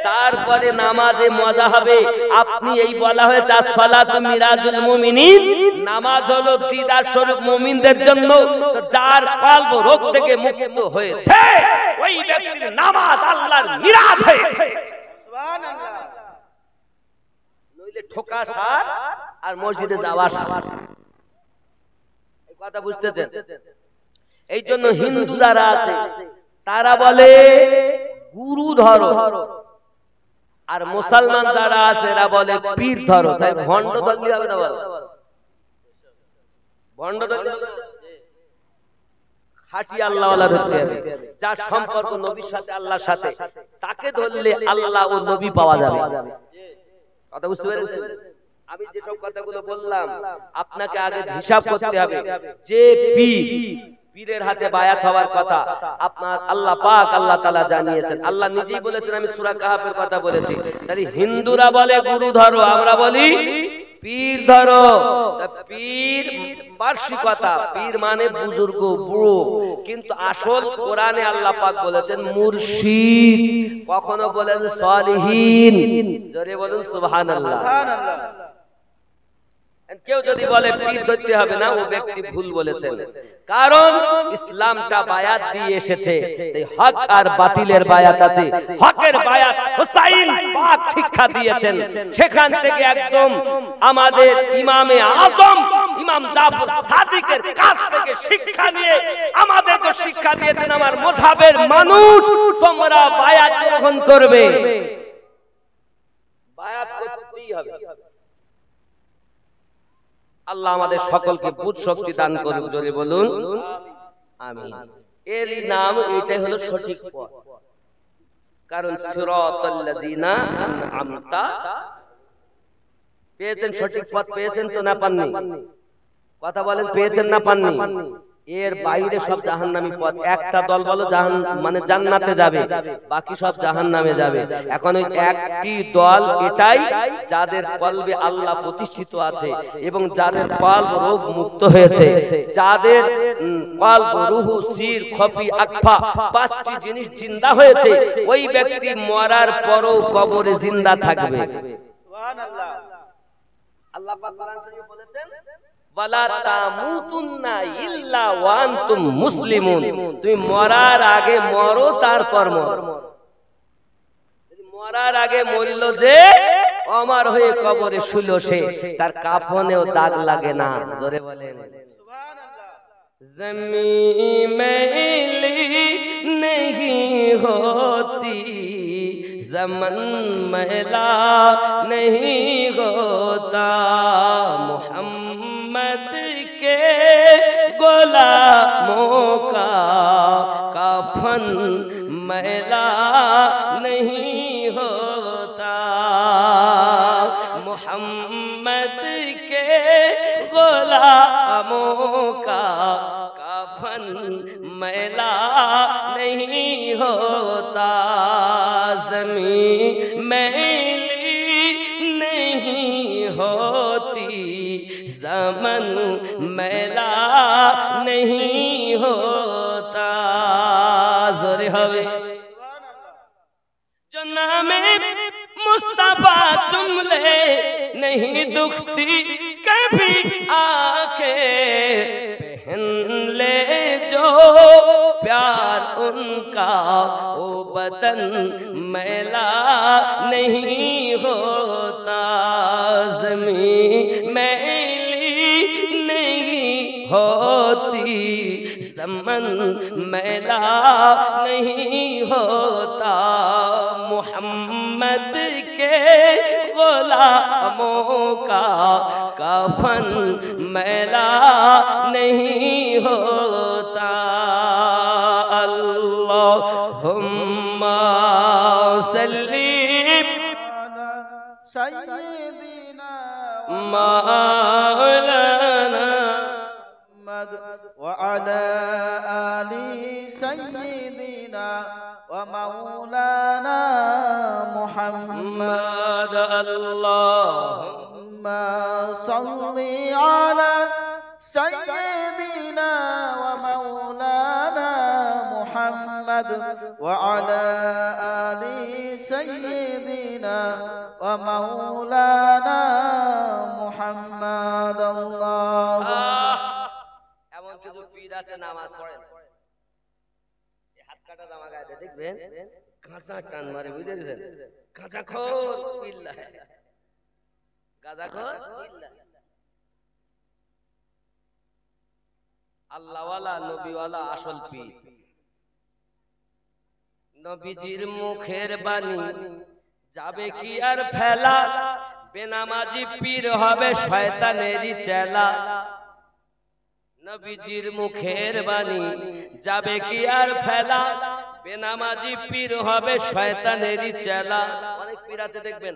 তারপরে নামাজে মজা হবে। আপনি এই বলা হয়েছে সালাতু মিরাজুল মুমিনিন, নামাজ হলো দিদার স্বরূপ মুমিনদের জন্য। তো যার কলব রোগ থেকে মুক্ত হয়েছে ওই ব্যক্তির নামাজ আল্লাহর মিরাজ হয়েছে। সুবহানাল্লাহ। নইলে ঠোকা সার আর মসজিদে যাওয়া সার, এই কথা বুঝতেছেন? এই জন্য হিন্দু যারা আছে তারা বলে গুরু ধরো, আর মুসলমান যারা আছে এরা বলে পীর ধরো। তাই ভণ্ড ধরলে হবে না? বল, ভণ্ড ধরলে খাঁটি আল্লাহওয়ালা ধরতে হবে, যার সম্পর্ক নবীর সাথে আল্লাহর সাথে, তাকে ধরলে আল্লাহ ও নবী পাওয়া যাবে। কথা বুঝতে পেরেছেন? আমি যেসব কথাগুলো বললাম আপনাকে আগে হিসাব করতে হবে। যে পীরের হাতে বায়াত হওয়ার কথা আপনার আল্লাহ পাক আল্লাহ তাআলা জানিয়েছেন, আল্লাহ নিজেই বলেছেন। আমি সূরা কাহাফের কথা বলেছি। তাহলে হিন্দুরা বলে গুরু ধরো, আমরা বলি পীর ধরো। পীর বার্ষিকতা, পীর মানে বুজুর্গ বুড়ো, কিন্তু আসল কোরআনে আল্লাহ পাক বলেছেন মুর্শিদ, কখনো বলেন সালিহিন। জোরে বলুন সুবহানাল্লাহ। কেউ যদি বলে পীর ধরতে হবে না, ও ব্যক্তি ভুল বলেছেন। কারণ ইসলামটা বায়াত দিয়ে এসেছে, হক আর বাতিলের বায়াত আছে। হকের বায়াত হুসাইন পাক শিক্ষা দিয়েছেন, সেখান থেকে একদম আমাদের ইমামে আজম ইমাম জাফর সাদিকের কাছ থেকে শিক্ষা নিয়ে আমাদেরকে শিক্ষা দিয়েছেন, আমার মাযহাবের মানুষ তোমরা বায়াত গ্রহণ করবে, বায়াত করতেই হবে। আল্লাহ আমাদের সকলকে বুঝ শক্তি দান করুক, জোরে বলুন আমিন। এর নাম এটাই হলো সঠিক পথ। কারণ সিরাতাল্লাযিনা আনআমতা, পেয়েছেন সঠিক পথ, পেয়েছেন তো না পাননি? কথা বলেন, পেয়েছেন না পাননি? এর বাইরে সব জাহান্নামী পথ। একটা দল বলো মানে জান্নাতে যাবে, বাকি সব জাহান্নামে যাবে। এখন ওই একটি দল এটাই, যাদের কলবে আল্লাহ প্রতিষ্ঠিত আছে এবং যাদের কলব রোগ মুক্ত হয়েছে, যাদের কলব রুহু সির খফি আকফা পাঁচটি জিনিস জিন্দা হয়েছে, ওই ব্যক্তি মরার পরও কবরে জিন্দা থাকবে। সুবহানাল্লাহ। আল্লাহ পাক কোরআন শরীফে বলেছেন ওয়ালা তামুতুন্না ইল্লা ওয়া আনতুম মুসলিমুন, তুমি মরার আগে মরো, তারপর মরো। মরার আগে মরল যে অমর হয়ে কবরে শুল সে, তার কাফনেও দাগ লাগে না। জোরে বলেন সুবহানাল্লাহ। জমিন মেলি नहीं होती, ज़मन मैला नहीं होता, मोहम्मद के गुलामों का कफन मैला नहीं होता, मोहम्मद के गुलामों का कफन मैला नहीं होता, ज़मीन मैली नहीं होती, ज़मन मैला नहीं होता। जोरे हवे जो नामे मुस्तफा चुम ले, नहीं दुखती कभी आके, पहन ले जो प्यार उनका, वो बदन मैला नहीं होता, ज़मीन मैली नहीं होती, ज़मन मैला नहीं होता, मोहम्मद के गुलामों का कफन मैला नहीं होता। अल्लाहुम्मा सल्ली सय्यिदिना मौलाना मुहम्मद व अला आलि सय्यिदिना व मौलाना मुहम्मद। अल्लाहुम्मा सल्ली अला सय्यिदिना व मौलाना मुहम्मद व अला आलि सय्यिदिना व मौलाना मुहम्मद। अल्लाह এমন কিছু পীর আছে নামাজ পড়েন, এই হাত কাটা জামা গায়ে দেখবেন কাঁচা টান মারে, বুঝে গেছেন? কাঁচা খোর বিল্লাহ, গাঁজা খোর বিল্লাহ। আল্লাহওয়ালা নবীওয়ালা আসল পীর। নবীজির মুখের বাণী যাবে কি আর ফেলা, বেনামাজি পীর হবে শয়তানেরই চেলা। নবীজির মুখের বাণী যাবে কি আর ফেলা, বেনামাজি পীর হবে শয়তানেরই চেলা। অনেক পীর আছে দেখবেন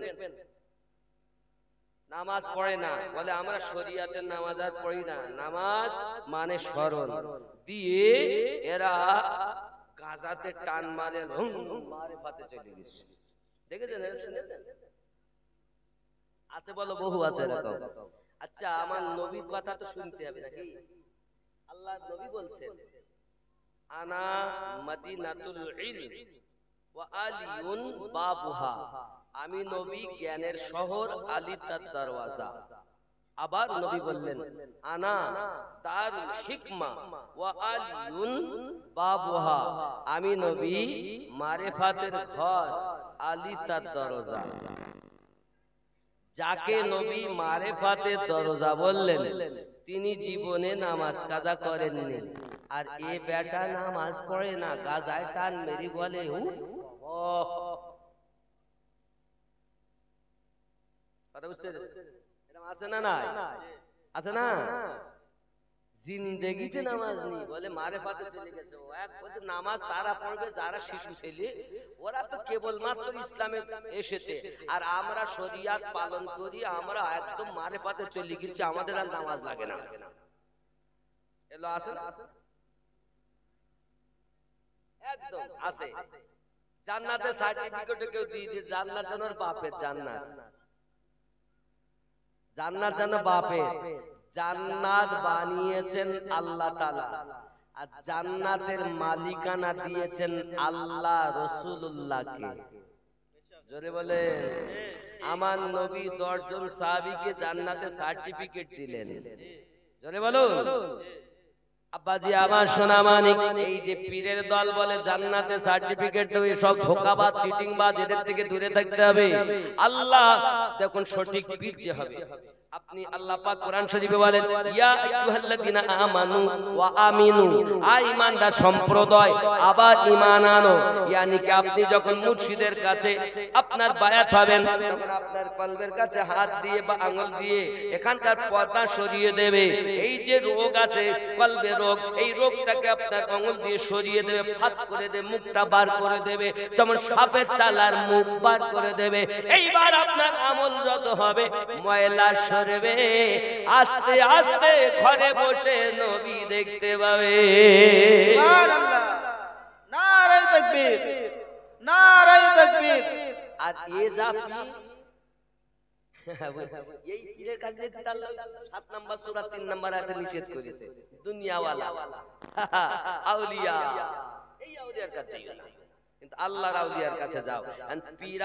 নামাজ পড়ে না, বলে আমরা শরিয়াতের নামাজ আর পড়ি না, নামাজ মানে স্মরণ দিয়ে এরা গাজাতে টান মারে, মারে পাতে চলে গেছে। দেখেছেন? আছে, বলো বহু আছে এরকম। আচ্ছা, আমার নবীর কথা তো শুনতে হবে নাকি? আল্লাহ নবী বলছেন, আনা মদিনাতুল ইলম ওয়া আলিউন বাবুহা, আমি নবী জ্ঞানের শহর, আলী তার দরওয়াজা। আবার নবী বললেন, আনা দারুল হিকমা ওয়া আলিউন বাবুহা, আমি নবী মারিফাতের ঘর, আলী তার দরজা। যাকে নবী মারিফাতের দরজা বললেন তিনি জীবনে নামাজ কাজা করেননি, আর এ বেটা নামাজ পড়ে না, গাজায় টান মেরি বলে কথা বুঝতে এরকম আছে না? নাই আছে না? জিন্দেগিতে নামাজ নেই, বলে মারিফাতে চলে গেছে। ও এক বলতে নামাজ তারা পড়বে যারা শিশু ছেলে, ওরা তো কেবলমাত্র ইসলামে এসেছে, আর আমরা শরিয়াত পালন করি, আমরা একদম মারিফাতে চলে গেছি, আমাদের আর নামাজ লাগে না। এলো আছে একদম আছে। জান্নাতের সার্টিফিকেট কেউ দিয়ে দিয়ে, জান্নাত যেন বাপের জান্নাত, জান্নাত যেন বাপের। জান্নাত বানিয়েছেন আল্লাহ তাআলা, আর জান্নাতের মালিকানা দিয়েছেন আল্লাহ রাসূলুল্লাহকে। জোরে বলেন, আমার নবী 10 জন সাহাবীকে জান্নাতের সার্টিফিকেট দিলেন। জোরে বলুন। আব্বাজি আমার সোনা মানিক, এই যে পীরের দল বলে জান্নাতের সার্টিফিকেট দেবে, সব ধোঁকাবাজ চিটিংবাজ, এদের থেকে দূরে থাকতে হবে। আল্লাহ দেখুন সঠিক পীর যে হবে। আপনি আল্লাহ পাক কোরআন শরীফে বলেন, ইয়া আইয়ুহাল্লাযিনা আমানু ওয়া আমিনু, আ ঈমানদার সম্প্রদায় আবার ঈমান আনো। ইয়ানি কি আপনি যখন মুর্শিদের কাছে আপনার বায়াত হবেন, তখন আপনার কলবের কাছে হাত দিয়ে বা আঙ্গুল দিয়ে এখানকার পর্দা সরিয়ে দেবে। এই যে রোগ আছে কলবে রোগ, এই রোগটাকে আপনার আঙ্গুল দিয়ে সরিয়ে দেবে, ফাঁক করে দেবে, মুখটা বার করে দেবে, যেমন সাপের চালার মুখ বার করে দেবে। এইবার আপনার আমল যত হবে ময়লা সরবে, আস্তে আস্তে ঘরে বসে নবী দেখতে পাবে। সুবহানাল্লাহ, নারে তাকবীর, নারে তাকবীর। আর এ জাতি এই পীরের কাছে যেতে আল্লাহ 7 নম্বর সূরা 3 নম্বর আয়াতে নিষেধ করেছে। দুনিয়াওয়ালা আউলিয়া, এই আউলিয়ার কাছে যাও, কিন্তু আল্লাহর আউলিয়ার কাছে যাও। পীর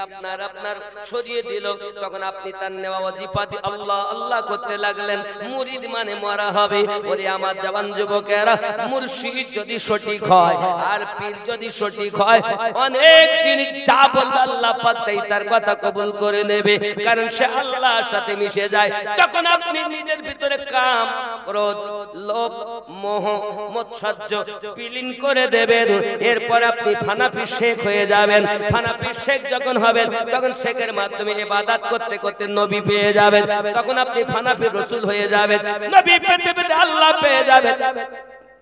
আপনার সরিয়ে দিল, তখন আপনি তার নেওয়া ওয়াজিফাতি আল্লাহ আল্লাহ করতে লাগলেন। মুরিদ মানে মরা হবে। বলি আমার জওয়ান যুবকেরা, মুর্শিদ যদি সঠিক হয় আর পীর যদি সঠিক হয়, অনেক জিনিস যা বলবে আল্লাহ পাক তার কথা কবুল করে নেবে, কারণ সে আল্লাহর সাথে মিশে যায়। যখন আপনি নিজের ভিতরে কাম, ক্রোধ, লোভ মোহ মৎসর্য বিলীন করে দেবেন। এরপর আপনি হানাফি শেখ হয়ে যাবেন। হানাফি শেখ যখন হবেন তখন শেখের মাধ্যমে ইবাদত করতে করতে নবী পেয়ে যাবেন। তখন আপনি হানাফি রাসূল হয়ে যাবেন। নবী পেতে পেতে আল্লাহ পেয়ে যাবেন।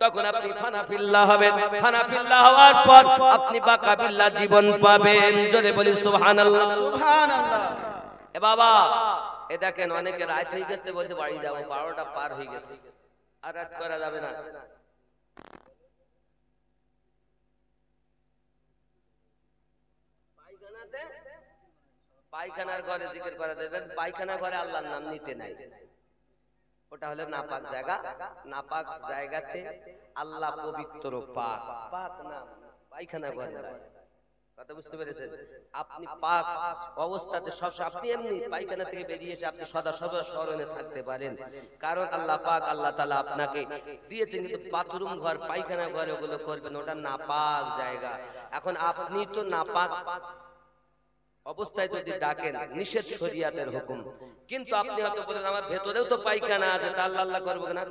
তখন আপনি হানাফিল্লাহ হবেন। হানাফিল্লাহ হওয়ার পর আপনি বাকাবিল্লাহ জীবন পাবেন। জোরে বলি সুবহানাল্লাহ। সুবহানাল্লাহ। এ বাবা, এ দেখেন অনেকে রাত হয়ে গেছে বলছে বাড়ি যাবো, 12টা পার হয়ে গেছে, আর রাত করা যাবে না। পায়খানার ঘরে জিকির করা যাবে, পায়খানা ঘরে আল্লাহর নাম নিতে নাই। ওটা হলো নাপাক জায়গা। নাপাক জায়গাতে আল্লাহ পবিত্র, পাক। পাক নাম পায়খানা ঘরে। কথা বুঝতে পেরেছেন? আপনি পাক অবস্থাতে সব আপনি এমনি পায়খানা থেকে বেরিয়ে এসে আপনি সদা সদা স্মরণে থাকতে পারেন, কারণ আল্লাহ পাক, আল্লাহ তাআলা আপনাকে দিয়েছেন। কিন্তু বাথরুম ঘর, পায়খানা ঘর ওগুলো করবেন, ওটা নাপাক জায়গা। এখন আপনি তো নাপাক অবস্থায় যদি ডাকেন, নিষেধ শরীয়তের হুকুম, কিন্তু আপনি হয়তো বলেন আমার ভেতরেও তো পায়খানা আছে, তা আল্লাহ আল্লাহ করবো না।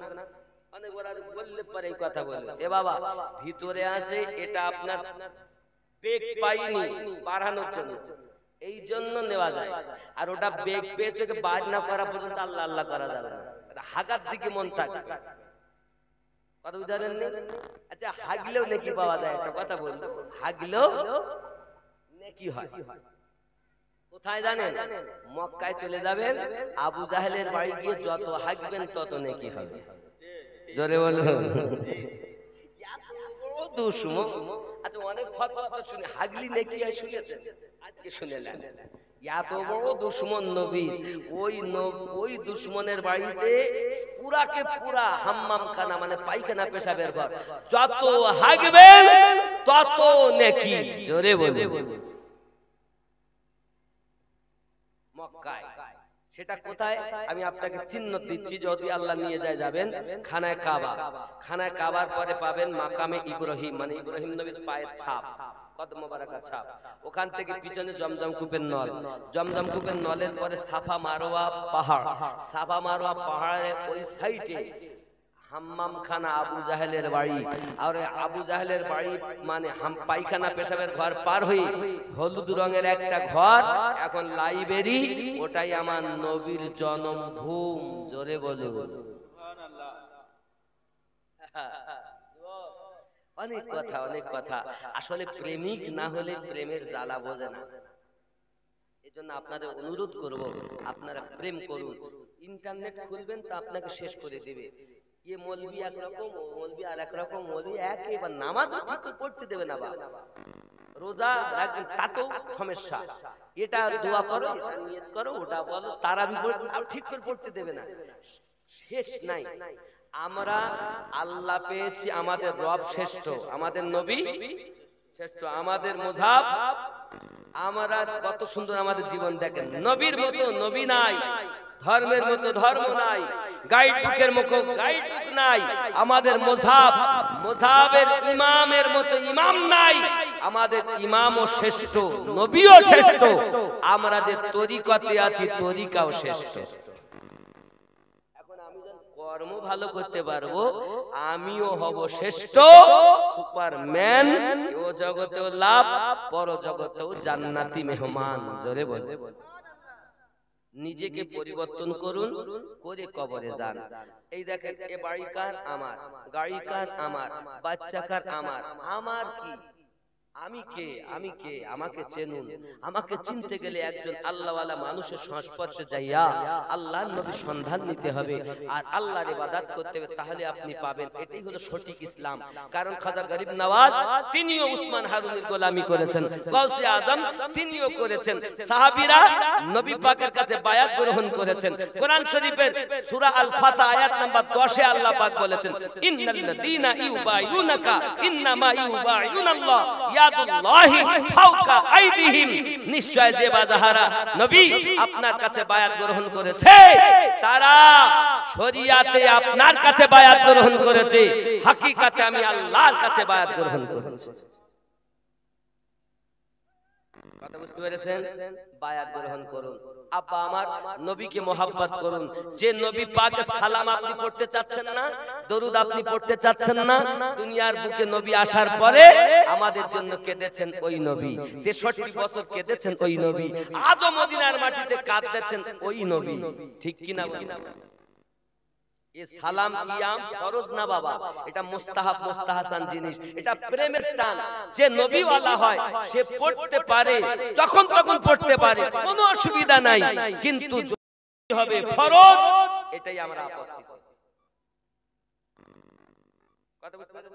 অনেক ওরা বললে পরে এই কথা বলে, এ বাবা ভিতরে আছে, এটা আপনার বেগ পাইনি বাড়ানোর জন্য, এই জন্য নেওয়া যায়। আর ওটা বেগ পেয়েছে বাদ না করা পর্যন্ত আল্লাহ আল্লাহ করা যাবে না। হাগার দিকে মন থাকে। কথা বুঝালেন? আচ্ছা, হাগলেও নেকি পাওয়া যায়? একটা কথা বলবো, হাগলেও নেকি হয়। কোথায় জানেন? মক্কায় চলে যাবেন, আবু জাহেলের বাড়ি গিয়ে যত হাগবেন তত নেকি হবে। জোরে বলুন। দুশমন। আচ্ছা, অনেক ফতোয়া শুনে হাগলি নেকি হয়, শুনেছেন? আজকে শুনেলেন। এত বড় দুশমন নবী, ওই দুশমনের বাড়িতে পুরাকে পুরা হাম্মাম খানা, মানে পায়খানা পেশাবের ঘর, যত হাগবেন তত নেকি। জোরে বলুন। মক্কায়। সেটা কোথায় আমি আপনাকে চিহ্ন দিচ্ছি, যদি আল্লাহ নিয়ে যায় যাবেন খানায় কাবা। খানায় কাবার পরে পাবেন মাকামে ইব্রাহিম, মানে ইব্রাহিম নবীর পায়ের ছাপ, কদম মোবারকের ছাপ। ওখান থেকে পিছনে জমজম কূপের নল, জমজম কূপের নলের পরে সাফা মারওয়া পাহাড়, সাফা মারওয়া পাহাড়ের ওই সাইডে হাম্মাম খানা আবু জাহেলের বাড়ি। আর আবু জাহেলের বাড়ি মানে পায়খানা পেশাবের ঘর পার হয়ে হলুদ রঙের একটা ঘর, এখন লাইব্রেরি, ওটাই আমার নবীর জন্মভূম। জোরে বলুন। অনেক কথা, অনেক কথা। আসলে প্রেমিক না হলে প্রেমের জ্বালা বোঝে না। এজন্য আপনাদের অনুরোধ করব, আপনারা প্রেম করুন। ইন্টারনেট খুলবেন তো আপনাকে শেষ করে দেবে। ये मौलवी एक रकम, मौलवी আর এক রকম, মৌলবি এক, এবার নামাজও ঠিক পড়তে দেবে না, বাবা রোজা রাখবেন তাতেও সমস্যা। এটা দোয়া করো, এটা নিয়ত করো, ওটা বলো, তারাবি পড়ো, ঠিক করে পড়তে দেবে না। শেষ নাই। আমরা আল্লাহ পেয়েছি, আমাদের রব শ্রেষ্ঠ, আমাদের নবী শ্রেষ্ঠ, আমাদের মুযহাব, আমরা কত সুন্দর আমাদের জীবন দেখেন। নবীর মতো নবী নাই, ধর্মের মতো ধর্ম নাই, গাইড বুকের মতো গাইড বুক নাই, আমাদের মুযহাব, মুযহাবের ইমামের মতো ইমাম নাই, আমাদের ইমামও শ্রেষ্ঠ, নবীও শ্রেষ্ঠ, আমরা যে তরিকাতে আছি তরিকাও শ্রেষ্ঠ। এখন আমি যখন কর্ম ভালো করতে পারবো, আমিও হব শ্রেষ্ঠ সুপারম্যান, ও জগতেও লাভ, পর জগতেও জান্নাতি মেহমান। জোরে বলে নিজেকে পরিবর্তন করুন, করে কবরে যান। এই দেখেন, এ বাড়ি কার? আমার। গাড়ি কার? আমার। বাচ্চা কার? আমার। আমার কি? আমি কে? আমি কে? আমাকে চেনুন। আমাকে চিনতে গেলে একজন আল্লাহওয়ালা মানুষের সংস্পর্শে যাইয়া আল্লাহর নবীর সন্ধান নিতে হবে, আর আল্লাহর ইবাদত করতে হবে, তাহলে আপনি পাবেন। এটাই হলো সঠিক ইসলাম। কারণ খাজা গরিব নওয়াজ তিনিও উসমান হারুনের গোলামি করেছেন, গাউসে আজম তিনিও করেছেন, সাহাবীরা নবী পাকের কাছে বায়াত গ্রহণ করেছেন। কোরআন শরীফের সূরা আল ফাতহ আয়াত নাম্বার 10 এ আল্লাহ পাক বলেছেন, ইন্নাল্লাযীনা ইউবাইয়ুনাকা ইন্নামা ইউবাইয়ুনাল্লাহ ইয়াদুল্লাহি ফাওকা আইদিহিম, নিশ্চয় যে বাজাহারা নবী আপনার কাছে বায়াত গ্রহণ করেছে, তারা শরিয়াতে আপনার কাছে বায়াত গ্রহণ করেছে, হাকিকাতে আমি আল্লাহর কাছে বায়াত গ্রহণ করেছি। কথা বুঝতে পেরেছেন? বায়াত গ্রহণ করুন। আব্বা আমার নবীকে মোহাব্বত করুন। যে নবী পাকের সালাম আপনি পড়তে চাচ্ছেন না, দরুদ আপনি পড়তে চাচ্ছেন না, দুনিয়ার বুকে নবী আসার পরে আমাদের জন্য কেঁদেছেন ওই নবী, 63 বছর কেঁদেছেন ওই নবী, আজও মদিনার মাটিতে কাঁদতেছেন ওই নবী। ঠিক কি না? এ সালাম কিয়াম ফরজ না বাবা, এটা মুস্তাহাব মুস্তাহাসান জিনিস, এটা প্রেমের টান। যে নবীওয়ালা হয় সে পড়তে পারে, যখন তখন পড়তে পারে, কোনো অসুবিধা নাই, কিন্তু যদি হবে ফরজ, এটাই আমরা আপত্তি করি। কথা বুঝতে পারছেন?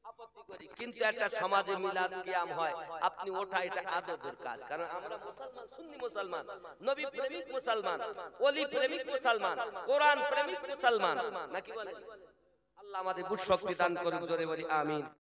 আপত্তি করি। কিন্তু একটা সমাজে মিলাদ কিয়াম হয়, আপনি ওঠা, এটা আদবের কাজ। কারণ আমরা মুসলমান, সুন্নি মুসলমান, নবী প্রেমিক মুসলমান, ওলি প্রেমিক মুসলমান, কোরআন প্রেমিক মুসলমান, নাকি বলেন? আল্লাহ আমাদের বুঝ শক্তি দান করুন, জোরে বলি আমিন।